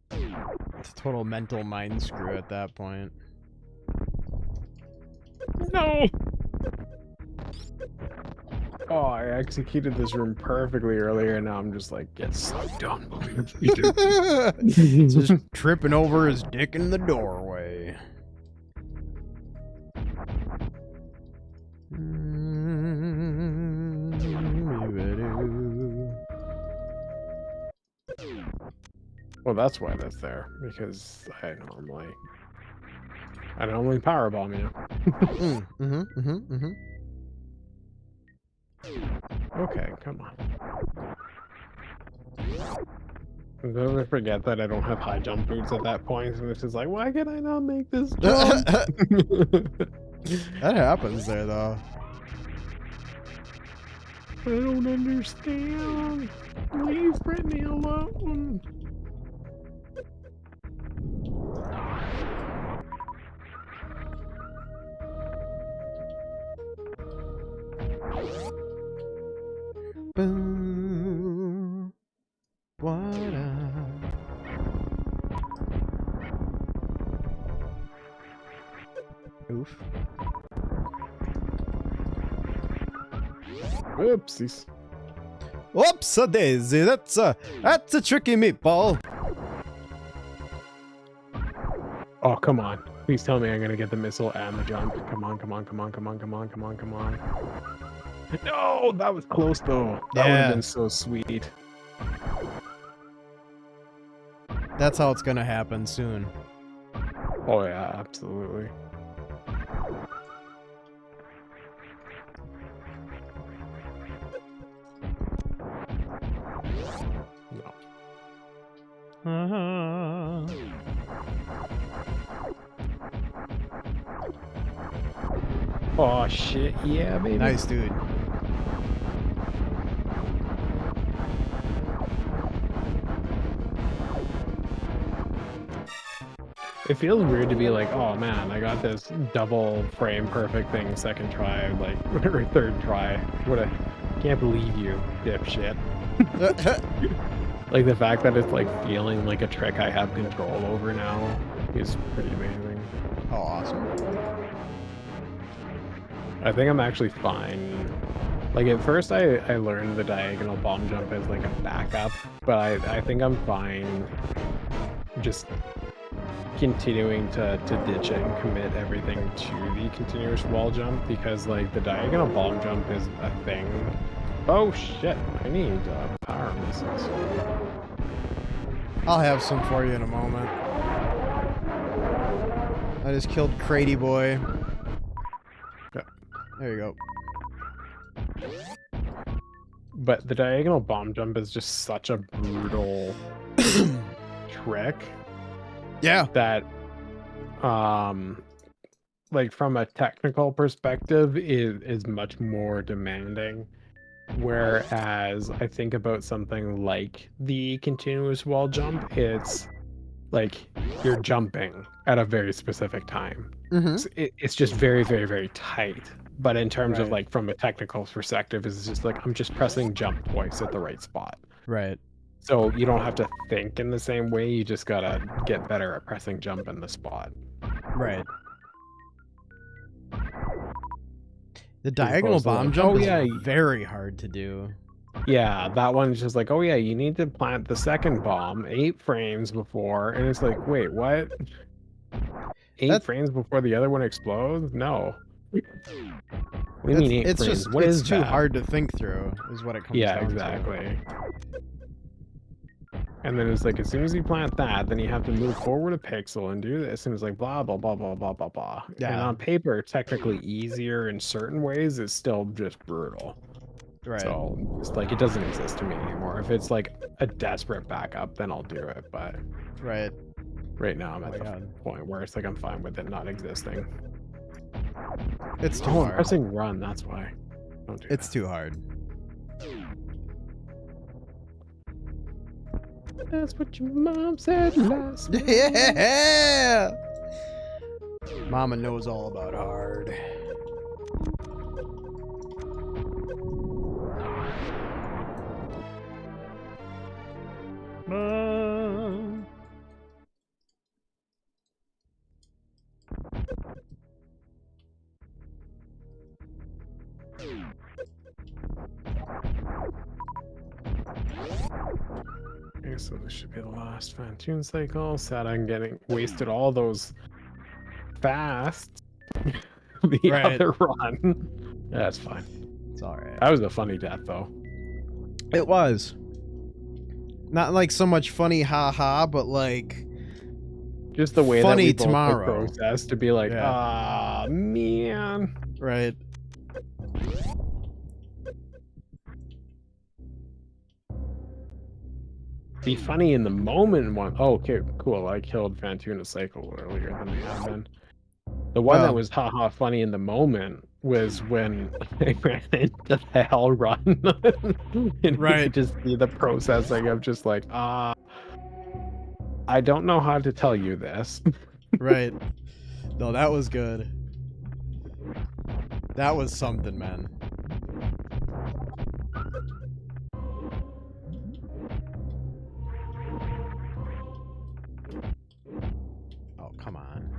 It's a total mental mind screw at that point. No! Oh, I executed this room perfectly earlier, and now I'm just like, get sucked down. Just tripping over his dick in the doorway. Well, that's why that's there, because I normally powerbomb you. Okay, come on. Don't I forget that I don't have high jump boots at that point, and it's just like, why can I not make this jump? That happens there, though. I don't understand. Leave Brittany alone. Boom. What Oof. Whoopsies. Whoops a daisy, that's a tricky meatball. Oh, come on. Please tell me I'm gonna get the missile and the jump. Come on, come on, come on, come on, come on, come on, come on. No, that was close though. That would have been so sweet. That's how it's gonna happen soon. Oh yeah, absolutely. No. Oh shit, yeah, baby. Nice, dude. It feels weird to be like, oh man, I got this double frame perfect thing second try, like, or third try. Can't believe you, dipshit. Like the fact that it's like feeling like a trick I have control over now is pretty amazing. Oh, awesome. I think I'm actually fine. Like at first I learned the diagonal bomb jump as like a backup, but I think I'm fine just continuing to ditch it and commit everything to the continuous wall jump, because like the diagonal bomb jump is a thing. Oh shit, I need power missiles. I'll have some for you in a moment. I just killed Crady Boy. Yeah. There you go. But the diagonal bomb jump is just such a brutal trick. Yeah. That like from a technical perspective is much more demanding. Whereas I think about something like the continuous wall jump, it's like you're jumping at a very specific time. So it's just very, very, very tight. But in terms of like from a technical perspective, it's just like I'm just pressing jump twice at the right spot. Right. So you don't have to think in the same way. You just gotta get better at pressing jump in the spot. Right. The As diagonal opposed to bomb like, jump oh is yeah, very hard to do. yeah, that one's just like, oh yeah, you need to plant the second bomb 8 frames before, and it's like, wait, what? 8 That frames before the other one explodes? No. What do you mean 8 it's frames? just What it's is too that? hard to think through, is what it comes Yeah, down to. exactly. And then it's like, as soon as you plant that, then you have to move forward a pixel and do this, and it's like blah blah blah blah blah blah blah. And Yeah. on paper, technically easier in certain ways, it's still just brutal. Right. So it's like it doesn't exist to me anymore. If it's like a desperate backup, then I'll do it. But Right. right now, I'm Oh at my the God. point where it's like I'm fine with it not existing. It's too Oh, I'm hard. pressing run. That's why. Don't do It's that. too hard. That's what your mom said last night. Yeah. Mama knows all about hard. Okay, so this should be the last Fantoon cycle. Sad I'm getting wasted all those fast. The Right. other run. That's fine. It's alright. That was a funny death, though. It was. Not like so much funny haha, but like Just the way that funny we both tomorrow. took process to be like, Yeah. ah, man. Right. Be funny in the moment one. Oh, okay, cool. I killed Fantoon a cycle earlier than I have been. The one that Oh. was haha funny in the moment was when I ran into the hell run. And you Right. could just see the processing of just like, I don't know how to tell you this. Right. No, that was good. That was something, man. Oh, come on.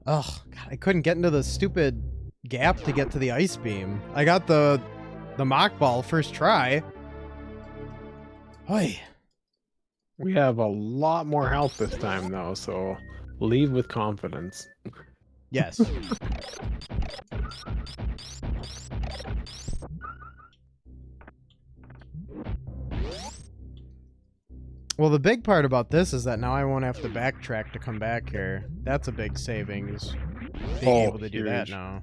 Ugh, God, I couldn't get into the stupid gap to get to the ice beam. I got the mock ball first try. Oi. We have a lot more help this time, though, so leave with confidence. Yes. Well, the big part about this is that now I won't have to backtrack to come back here. That's a big savings, being able to do that huge. now.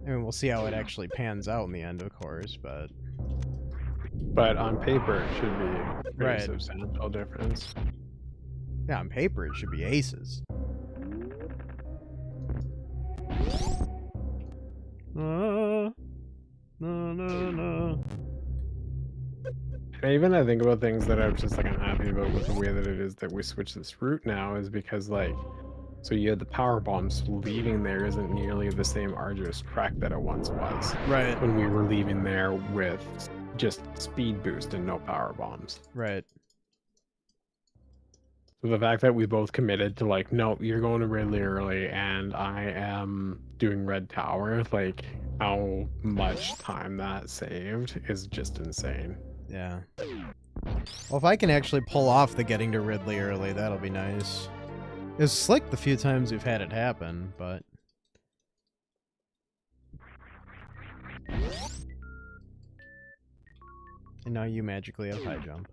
I mean, we'll see how it actually pans out in the end, of course, but... But on paper, it should be a pretty Right. substantial difference. Yeah, on paper, it should be aces. No, no, no. And even I think about things that I'm just like I'm happy about with the way that it is that we switch this route now is because like, so you had the power bombs leaving there isn't nearly the same arduous trek that it once was Right, when we were leaving there with just speed boost and no power bombs. right. So the fact that we both committed to like, no, you're going to Ridley early and I am doing Red Tower, like how much time that saved is just insane. Yeah. Well, if I can actually pull off the getting to Ridley early, that'll be nice. It was slick the few times we've had it happen, but... And now you magically have high jump.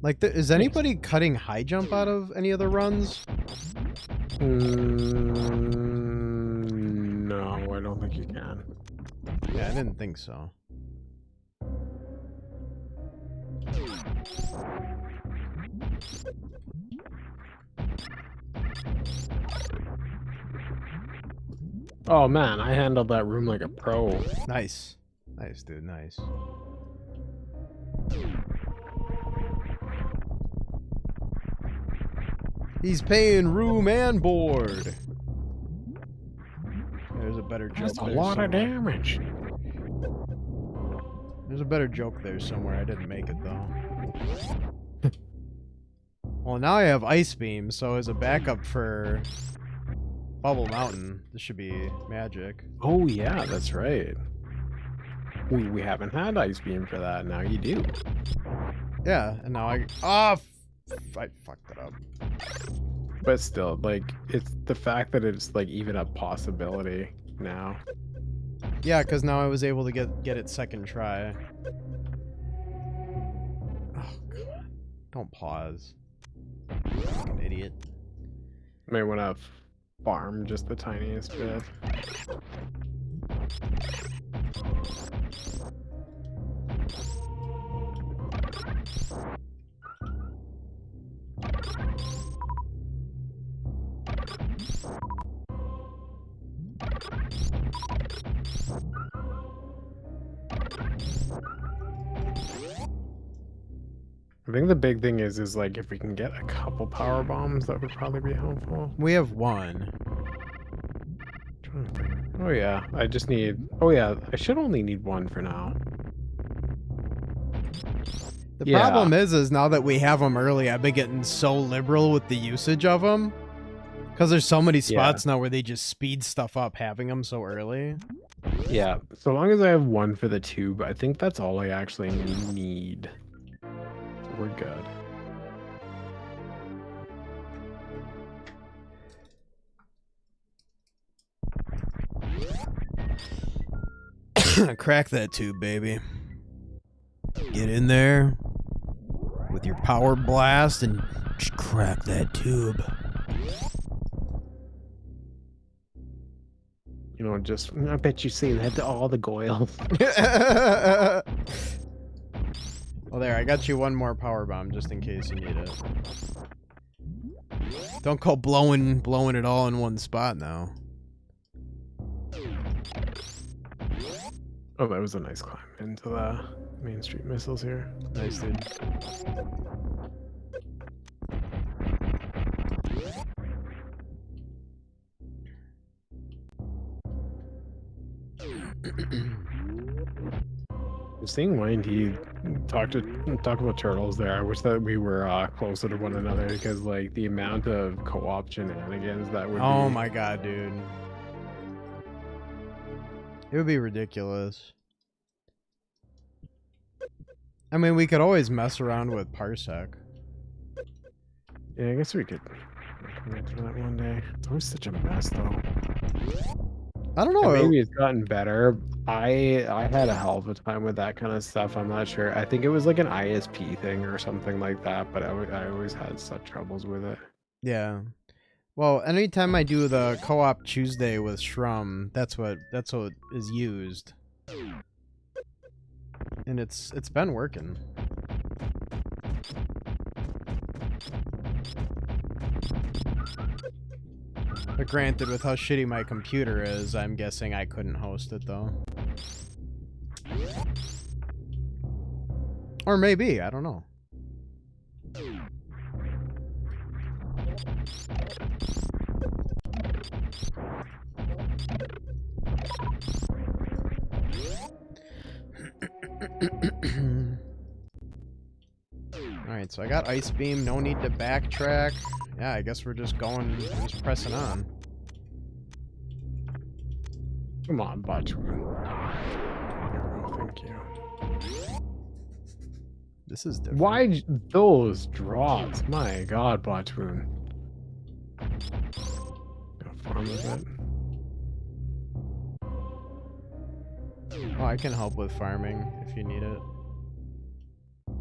Like, is anybody cutting high jump out of any of the runs? No, I don't think you can. Yeah, I didn't think so. Oh man, I handled that room like a pro. Nice. Nice, dude, nice. He's paying room and board. There's a better joke. That's a there lot of somewhere. damage. There's a better joke there somewhere. I didn't make it though. Well, now I have Ice Beam, so as a backup for Bubble Mountain, this should be magic. Oh yeah, that's right. We haven't had Ice Beam for that. Now you do. Yeah, and now I fucked it up. But still, like, it's the fact that it's like even a possibility now. Yeah, because now I was able to get it second try. Oh god! Don't pause. Fucking idiot. May want to farm just the tiniest bit. I think the big thing is like if we can get a couple power bombs, that would probably be helpful. We have one. Oh yeah, I just need. Oh yeah, I should only need one for now. The problem is now that we have them early, I've been getting so liberal with the usage of them. Because there's so many spots now where they just speed stuff up having them so early. Yeah, so long as I have one for the tube, I think that's all I actually need. We're good. Crack that tube, baby. Get in there with your power blast and just crack that tube. You know, just I bet you say that to all the goyles. Well, there, I got you one more power bomb just in case you need it. Don't go blowing it all in one spot now. Oh, that was a nice climb into the Main Street missiles here. Nice, dude. Seeing Windy talk about turtles there, I wish that we were closer to one another because like the amount of co-op shenanigans that would Oh be... my god, dude. It would be ridiculous. I mean, we could always mess around with Parsec. Yeah, I guess we could commit to that one day. It's always such a mess though. I don't know. And maybe it's gotten better. I had a hell of a time with that kind of stuff. I'm not sure. I think it was like an ISP thing or something like that, but I always had such troubles with it. Yeah. Well, anytime I do the co-op Tuesday with Shrum, that's what is used. And it's been working. But granted, with how shitty my computer is, I'm guessing I couldn't host it though. Or maybe, I don't know. Alright, so I got Ice Beam, no need to backtrack. Yeah, I guess we're just pressing on. Come on, Botchwoon. Oh, thank you. This is different. Why those drops? My god, Botchwoon. Go farm a bit. Oh, I can help with farming if you need it.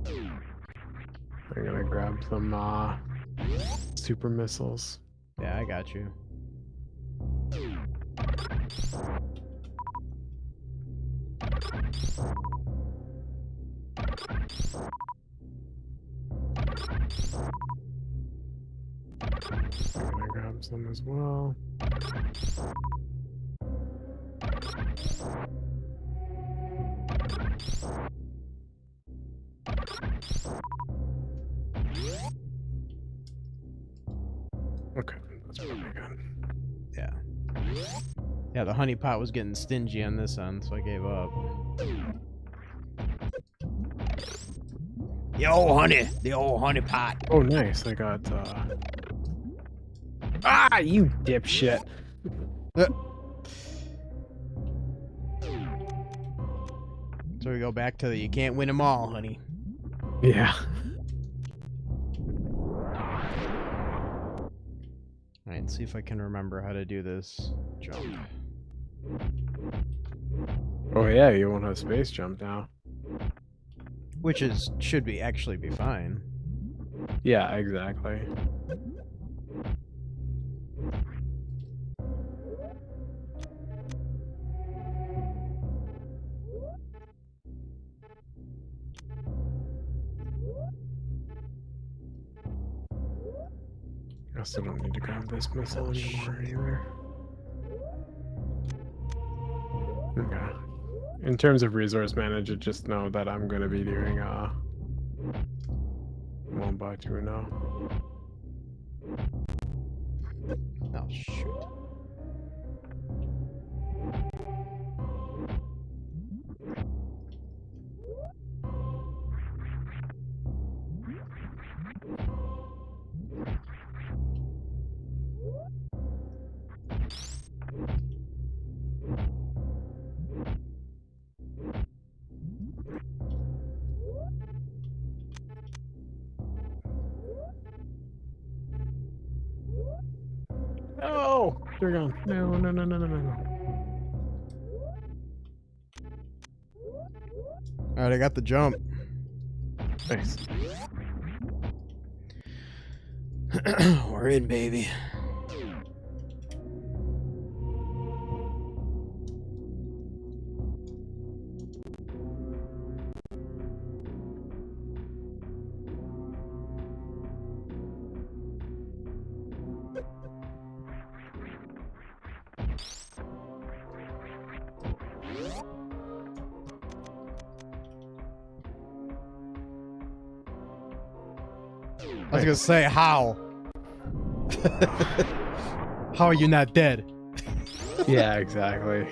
I'm gonna grab some super missiles. Yeah, I got you. I'm gonna grab some as well. Okay, that's probably good. Yeah. Yeah, the honey pot was getting stingy on this end, so I gave up. Yo, honey! The old honey pot! Oh, nice. I got, Ah, you dipshit. So we go back to the you can't win them all, honey. Yeah. Alright, see if I can remember how to do this jump. Oh, yeah, you won't have space jump now. Which should actually be fine. Yeah, exactly. I still don't need to grab this missile anymore either. Okay. In terms of resource management, just know that I'm gonna be doing Mombatu now. Oh shoot. Oh, they're gone. No, no, no, no, no, no, no. Alright, I got the jump. Nice. We're in, baby. I was gonna say, how? How are you not dead? Yeah, exactly.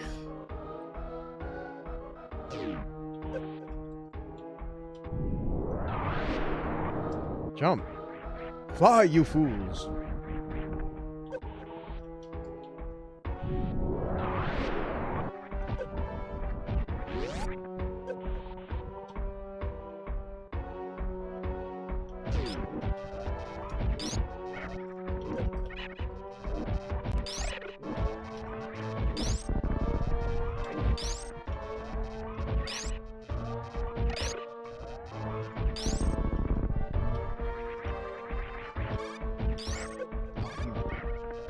Jump. Fly, you fools.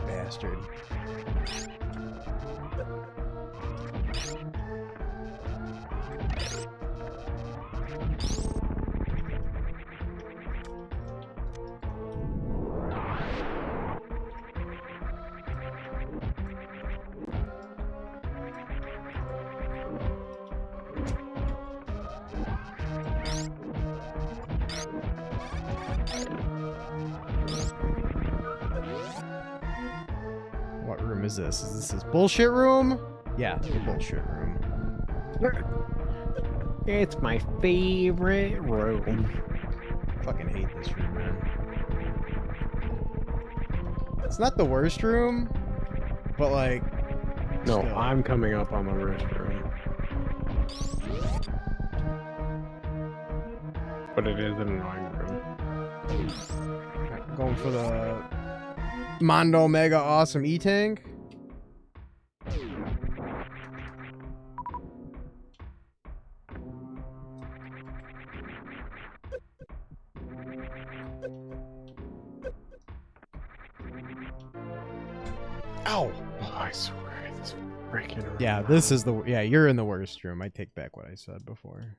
Bastard. What room is this? Is this his bullshit room? Yeah, the bullshit room. It's my favorite room. I fucking hate this room, man. It's not the worst room, but like... No, still. I'm coming up on the worst room. But it is an annoying room. Alright, going for the Mondo Mega Awesome E-Tank. Ow! Oh, I swear, this freaking room. Yeah, this is the... Yeah, you're in the worst room. I take back what I said before.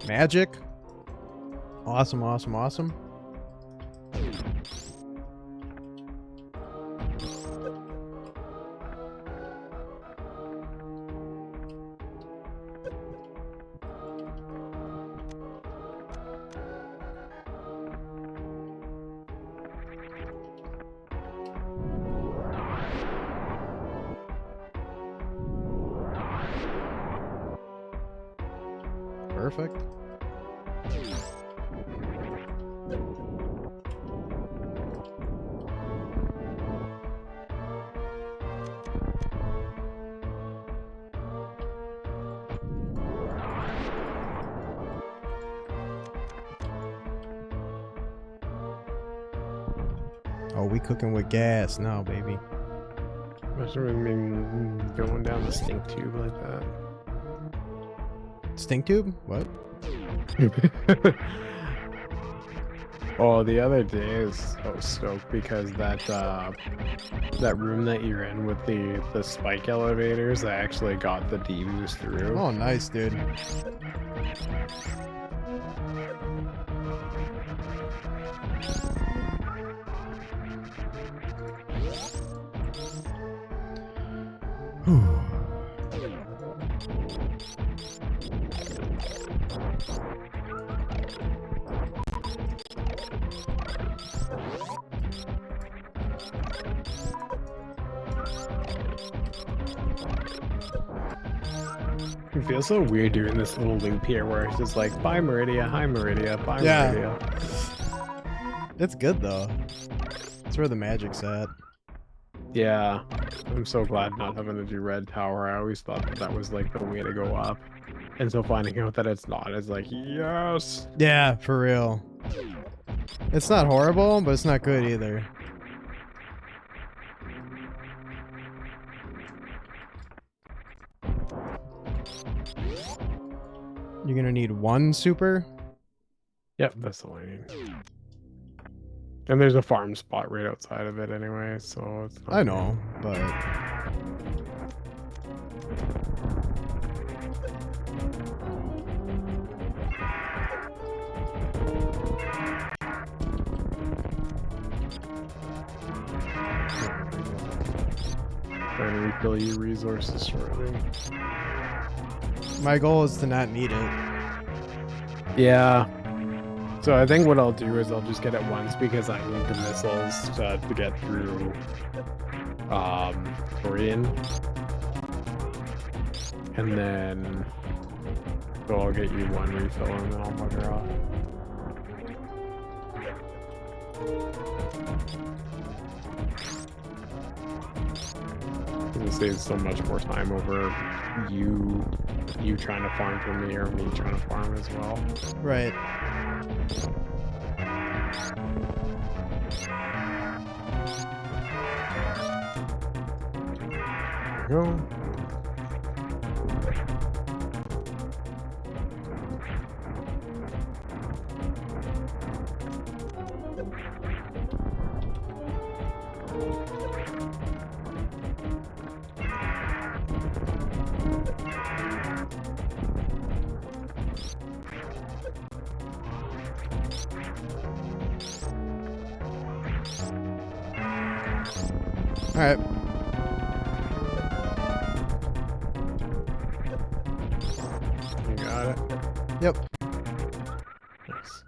Magic. Awesome, awesome, awesome. Perfect. Oh, we cooking with gas now, baby. Imagine with me going down the stink tube like that. Stink tube? What? Oh, the other day is so stoked because that that room that you're in with the spike elevators, I actually got the D-boost through. Oh, nice, dude. It feels so weird doing this little loop here where it's just like, bye Meridia, hi Meridia, bye Yeah. Meridia. It's good, though. That's where the magic's at. Yeah, I'm so glad not having to do Red Tower. I always thought that, that was like the way to go up. And so finding out that it's not is like, yes! Yeah, for real. It's not horrible, but it's not good either. You're gonna need one super? Yep, that's all I need. And there's a farm spot right outside of it anyway, so it's not I know, but... trying to refill your resources shortly. My goal is to not need it. Yeah. So I think what I'll do is I'll just get it once because I need the missiles to get through Torian. And then so I'll get you one refill and then I'll bugger off. It saves so much more time over you trying to farm for me or me trying to farm as well. Right. There we go. All right. You got it. Yep. Nice.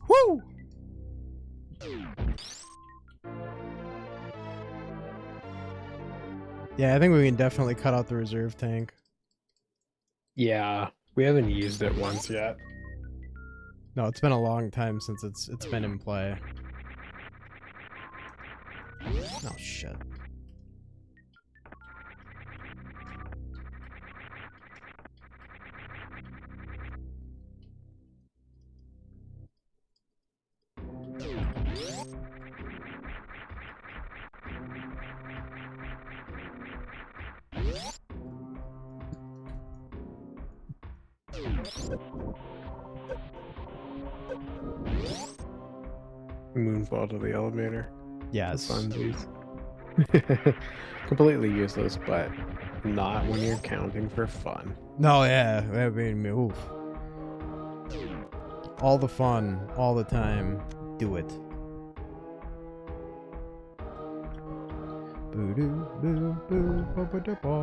Woo! Yeah, I think we can definitely cut out the reserve tank. Yeah, we haven't used it once yet. No, it's been a long time since it's been in play. Oh shit. Moonfall to the elevator. Yes. Funsies. Completely useless, but not when you're counting for fun. No, yeah. I mean, oof. All the fun, all the time. Do it. Boo doo boo boo ba ba da ba.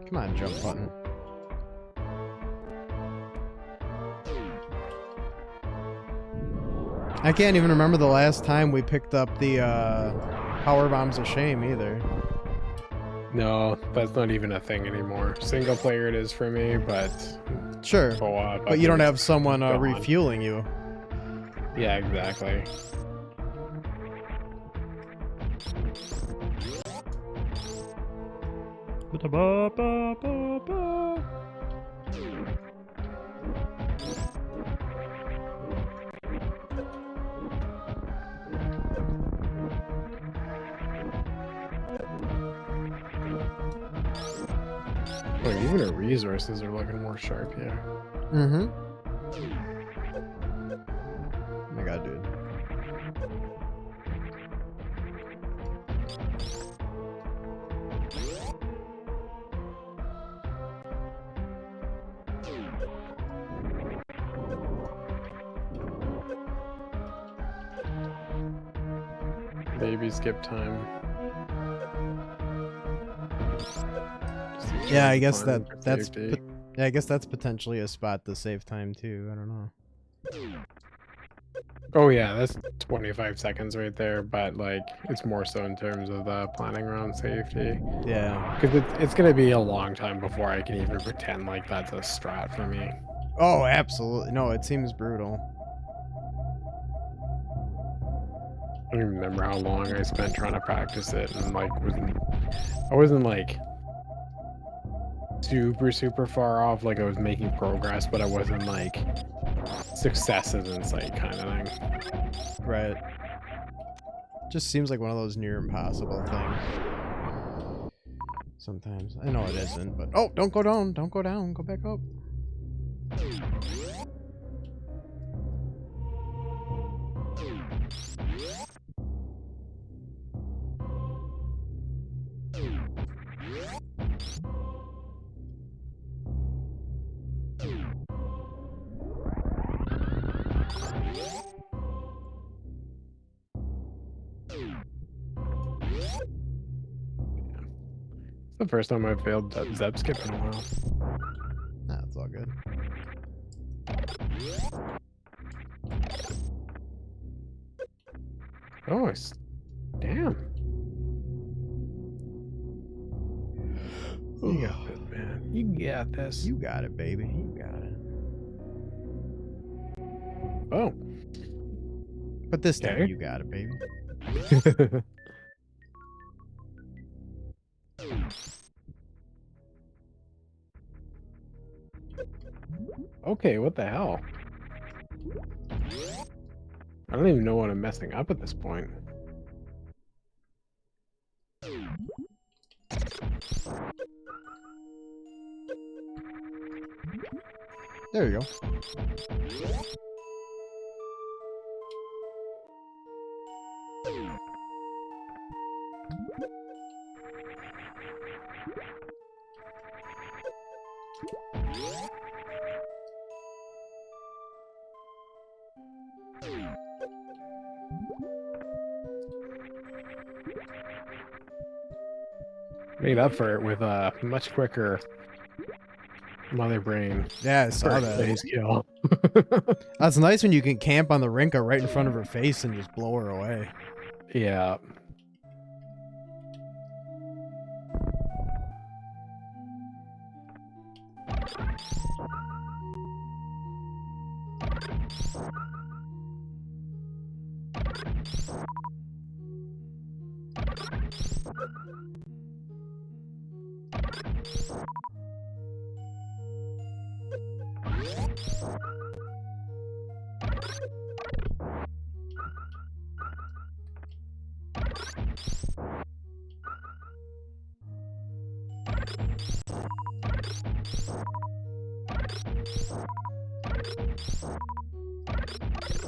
Come on, jump button. I can't even remember the last time we picked up the power bombs of shame either. No, that's not even a thing anymore. Single player it is for me, but Sure, co-op. but you don't have someone gone. refueling you. Yeah, exactly. Oh, even our resources are looking more sharp here. Mm-hmm. Oh my god, dude. Baby skip time. Yeah, I guess Fun for that's safety. yeah, I guess that's potentially a spot to save time too. I don't know. Oh yeah, that's 25 seconds right there, but like it's more so in terms of the planning around safety. Yeah. Because it's gonna be a long time before I can even pretend like that's a strat for me. Oh, absolutely. No, it seems brutal. I don't even remember how long I spent trying to practice it, and like I wasn't like super far off. Like I was making progress, but I wasn't like successes in sight kind of thing. Right. Just seems like one of those near impossible things. Sometimes. I know it isn't, but oh, don't go down. Don't go down. Go back up. It's the first time I've failed Zeb skip in a while. Nah, it's all good. Oh, damn. You got this, man. You got this. You got it, baby. You got it. Oh. But this time Okay. you got it, baby. Okay, what the hell? I don't even know what I'm messing up at this point. There you go. Made up for it with a much quicker mother brain. Yeah, I saw First that. phase kill. That's nice when you can camp on the Rinka right in front of her face and just blow her away. Yeah.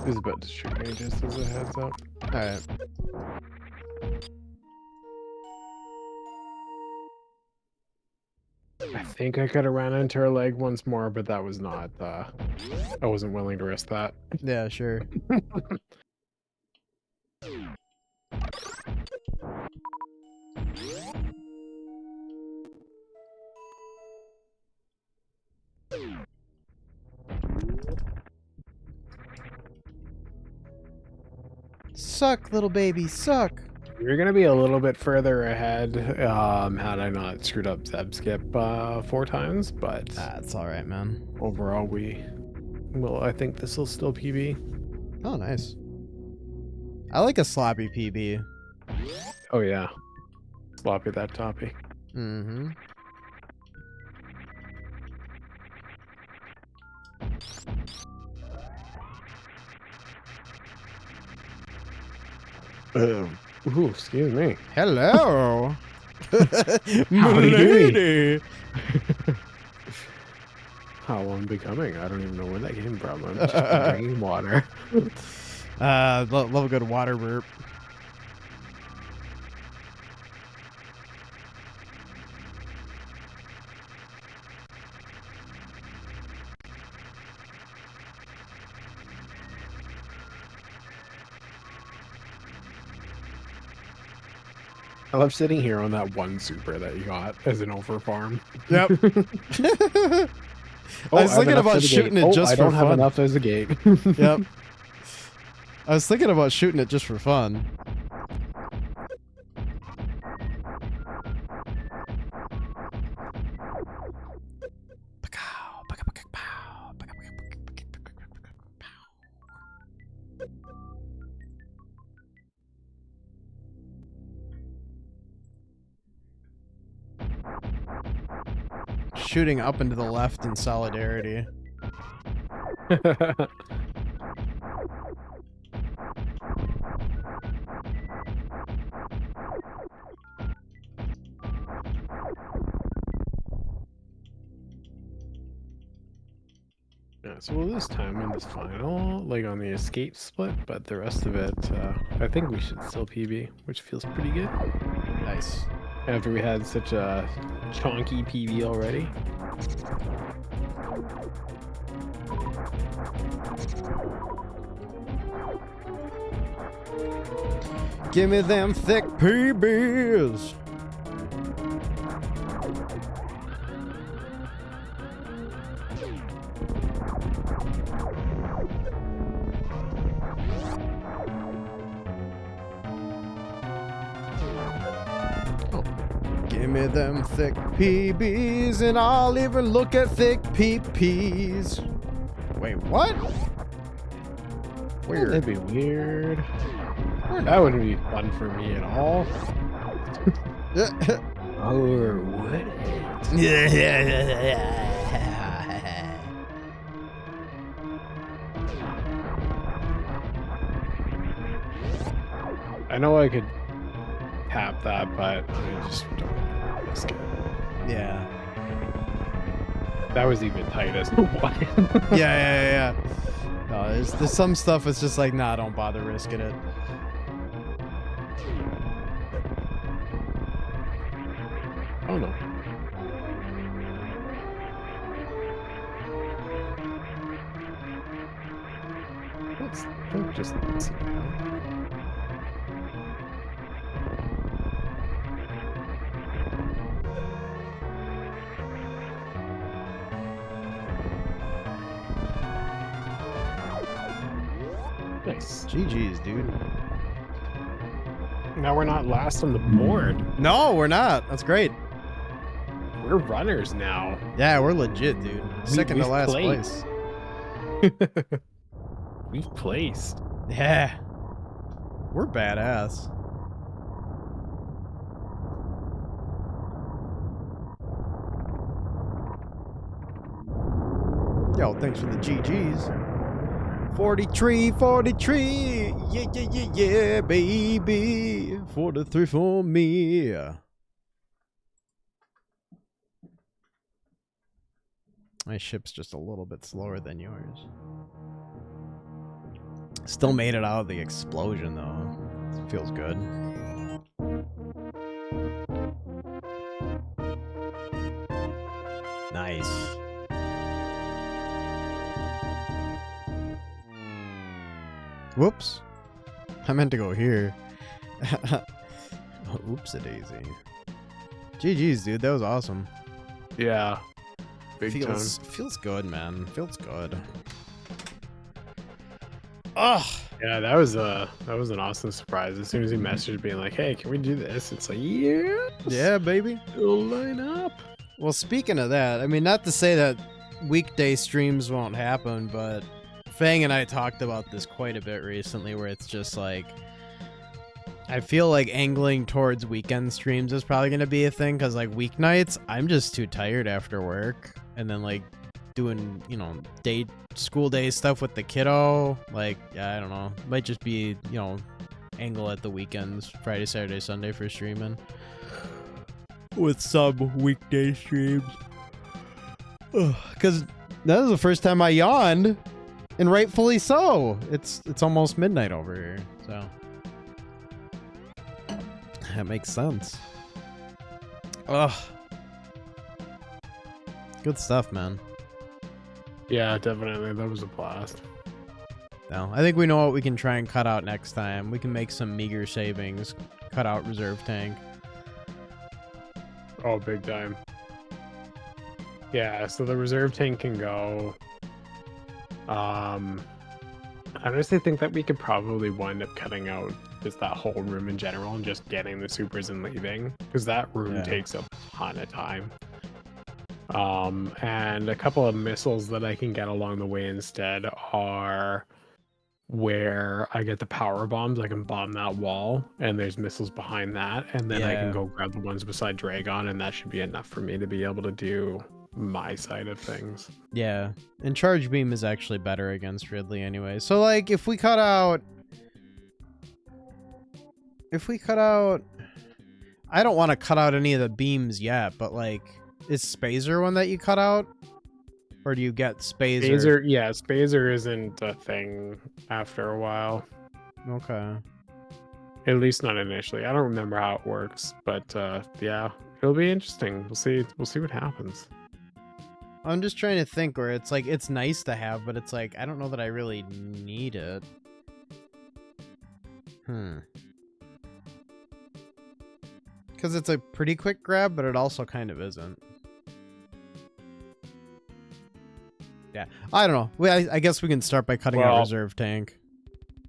He's about to shoot me just as a heads up. Alright. I think I could have ran into her leg once more, but that was not, I wasn't willing to risk that. Yeah, sure. Suck, little baby, suck. You're gonna be a little bit further ahead, had I not screwed up Zeb Skip 4 times, but That's alright, man. overall I think this will still PB. Oh, nice. I like a sloppy PB. Oh yeah. Sloppy that toppy. Mm-hmm. Ooh, excuse me. Hello. Howdy Milady. How I'm becoming. I don't even know where that came from. I'm just drinking water. Love a good water burp. I love sitting here on that one super that you got as an over farm. Yep. I was thinking about shooting it just for fun. I don't have enough as a gate. Yep. I was thinking about shooting it just for fun. Shooting up and to the left in solidarity. Yeah, so we'll lose time in this final, like on the escape split, but the rest of it, I think we should still PB, which feels pretty good. Nice. After we had such a chonky PB already. Give me them thick PBs. Give me them thick PBs, and I'll even look at thick PPs. Wait, what? Weird. That'd be weird. That wouldn't be fun for me at all. Or would it? I know I could tap that, but I just don't want to risk it. Yeah. That was even tight as what? Yeah. No, there's some stuff it's just like, nah, don't bother risking it. Oh no. Don't just sit down. Nice. GG's, dude. Now we're not last on the board. No, we're not. That's great. We're runners now. Yeah, we're legit, dude. Second to we've last played. place. We've placed. Yeah. We're badass. Yo, thanks for the GGs. 43, 43. Yeah, yeah, yeah, yeah, baby. 43 for me. My ship's just a little bit slower than yours. Still made it out of the explosion, though. It feels good. Nice. Whoops. I meant to go here. Oops-a-daisy. GG's, dude. That was awesome. Yeah. Big Feels good, man. Feels good. Ugh. Yeah, that was an awesome surprise. As soon as he messaged being like, "Hey, can we do this?" It's like, yes, yeah, baby. We'll line up. Well, speaking of that, I mean, not to say that weekday streams won't happen, but Fang and I talked about this quite a bit recently, where it's just like, I feel like angling towards weekend streams is probably going to be a thing, because like weeknights, I'm just too tired after work, and then like doing, you know, school day stuff with the kiddo, like, yeah, I don't know, might just be, you know, angle at the weekends, Friday, Saturday, Sunday for streaming, with some weekday streams, because that was the first time I yawned, and rightfully so. It's almost midnight over here, so that makes sense. Ugh, good stuff, man. Yeah, definitely. That was a blast. No, I think we know what we can try and cut out next time. We can make some meager savings, cut out reserve tank. Oh, big time. Yeah, so the reserve tank can go. I honestly think that we could probably wind up cutting out just that whole room in general and just getting the supers and leaving, because that room takes a ton of time. And a couple of missiles that I can get along the way instead are where I get the power bombs. I can bomb that wall, and there's missiles behind that, and then I can go grab the ones beside Dragon, and that should be enough for me to be able to do my side of things. Yeah, and charge beam is actually better against Ridley anyway. So like, if we cut out, I don't want to cut out any of the beams yet, but like, is Spazer one that you cut out? Or do you get Spazer? Yeah, Spazer isn't a thing after a while. Okay. At least not initially. I don't remember how it works, but yeah, it'll be interesting. We'll see what happens. I'm just trying to think where it's like, it's nice to have, but it's like, I don't know that I really need it. Because it's a pretty quick grab, but it also kind of isn't. Yeah, I don't know. Well, I guess we can start by cutting out reserve tank.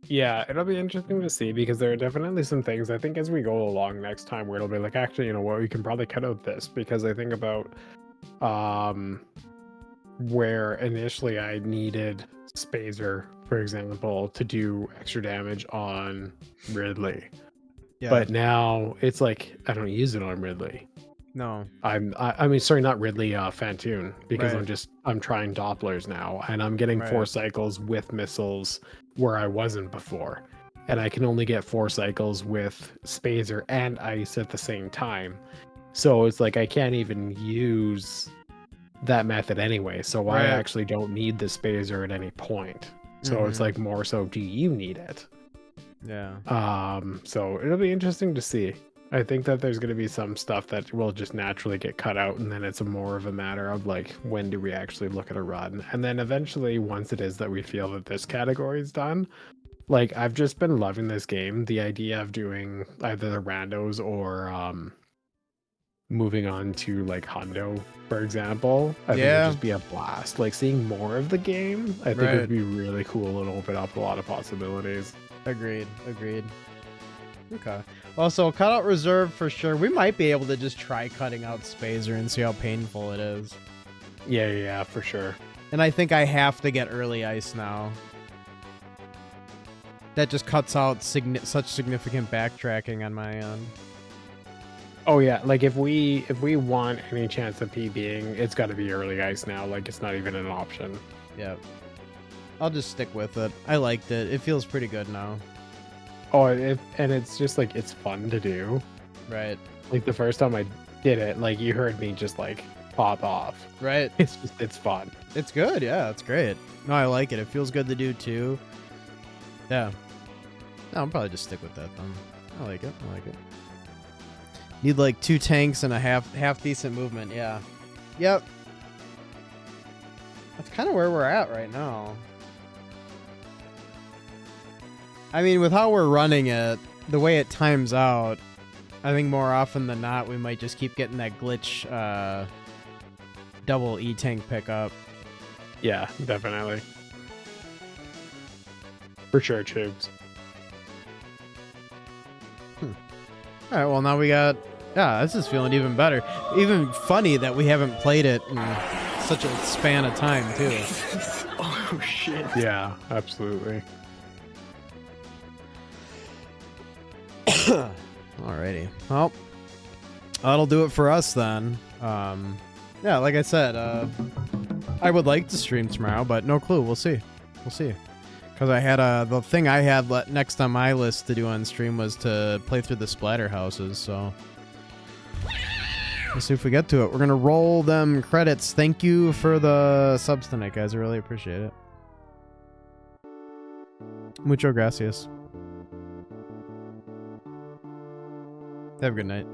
Yeah, it'll be interesting to see, because there are definitely some things, I think, as we go along next time, where it'll be like, actually, you know what, we can probably cut out this, because I think about where initially I needed Spazer, for example, to do extra damage on Ridley. Yeah. But now it's like I don't use it on Ridley. No. I mean, sorry, not Ridley, Fantoon, because I'm trying Dopplers now, and I'm getting 4 cycles with missiles where I wasn't before. And I can only get 4 cycles with Spazer and Ice at the same time. So it's like I can't even use that method anyway. So I actually don't need the Spazer at any point. So it's like more so, do you need it? Yeah. So it'll be interesting to see. I think that there's going to be some stuff that will just naturally get cut out, and then it's more of a matter of like, when do we actually look at a run? And then eventually, once it is that we feel that this category is done, like, I've just been loving this game. The idea of doing either the randos or moving on to like Hundo, for example, I think it'd just be a blast. Like, seeing more of the game, I think it would be really cool and open up a lot of possibilities. Agreed. Okay. Also, cut out reserve for sure. We might be able to just try cutting out Spazer and see how painful it is. Yeah, for sure. And I think I have to get early ice now. that just cuts out such significant backtracking on my end. Oh yeah, like if we want any chance of PBing, it's got to be early ice now. Like it's not even an option. Yep. I'll just stick with it. I liked it. It feels pretty good now. Oh, and it's just like it's fun to do. Right. Like the first time I did it, like you heard me just like pop off. Right. It's fun. It's good. Yeah, it's great. No, I like it. It feels good to do too. Yeah. No, I'll probably just stick with that then. I like it. I like it. Need like 2 tanks and a half decent movement. Yeah. Yep. That's kind of where we're at right now. I mean, with how we're running it, the way it times out, I think more often than not, we might just keep getting that glitch double E-tank pickup. Yeah, definitely. For sure, Chugs. All right, well, now we got... Yeah, this is feeling even better. Even funny that we haven't played it in such a span of time, too. Oh, shit. Yeah, absolutely. Alrighty. Well, that'll do it for us then. Yeah, like I said, I would like to stream tomorrow, but no clue. We'll see. We'll see. Because I had the thing I had next on my list to do on stream was to play through the splatter houses, so we'll see if we get to it. We're gonna roll them credits. Thank you for the subs tonight, guys. I really appreciate it. Mucho gracias. Have a good night.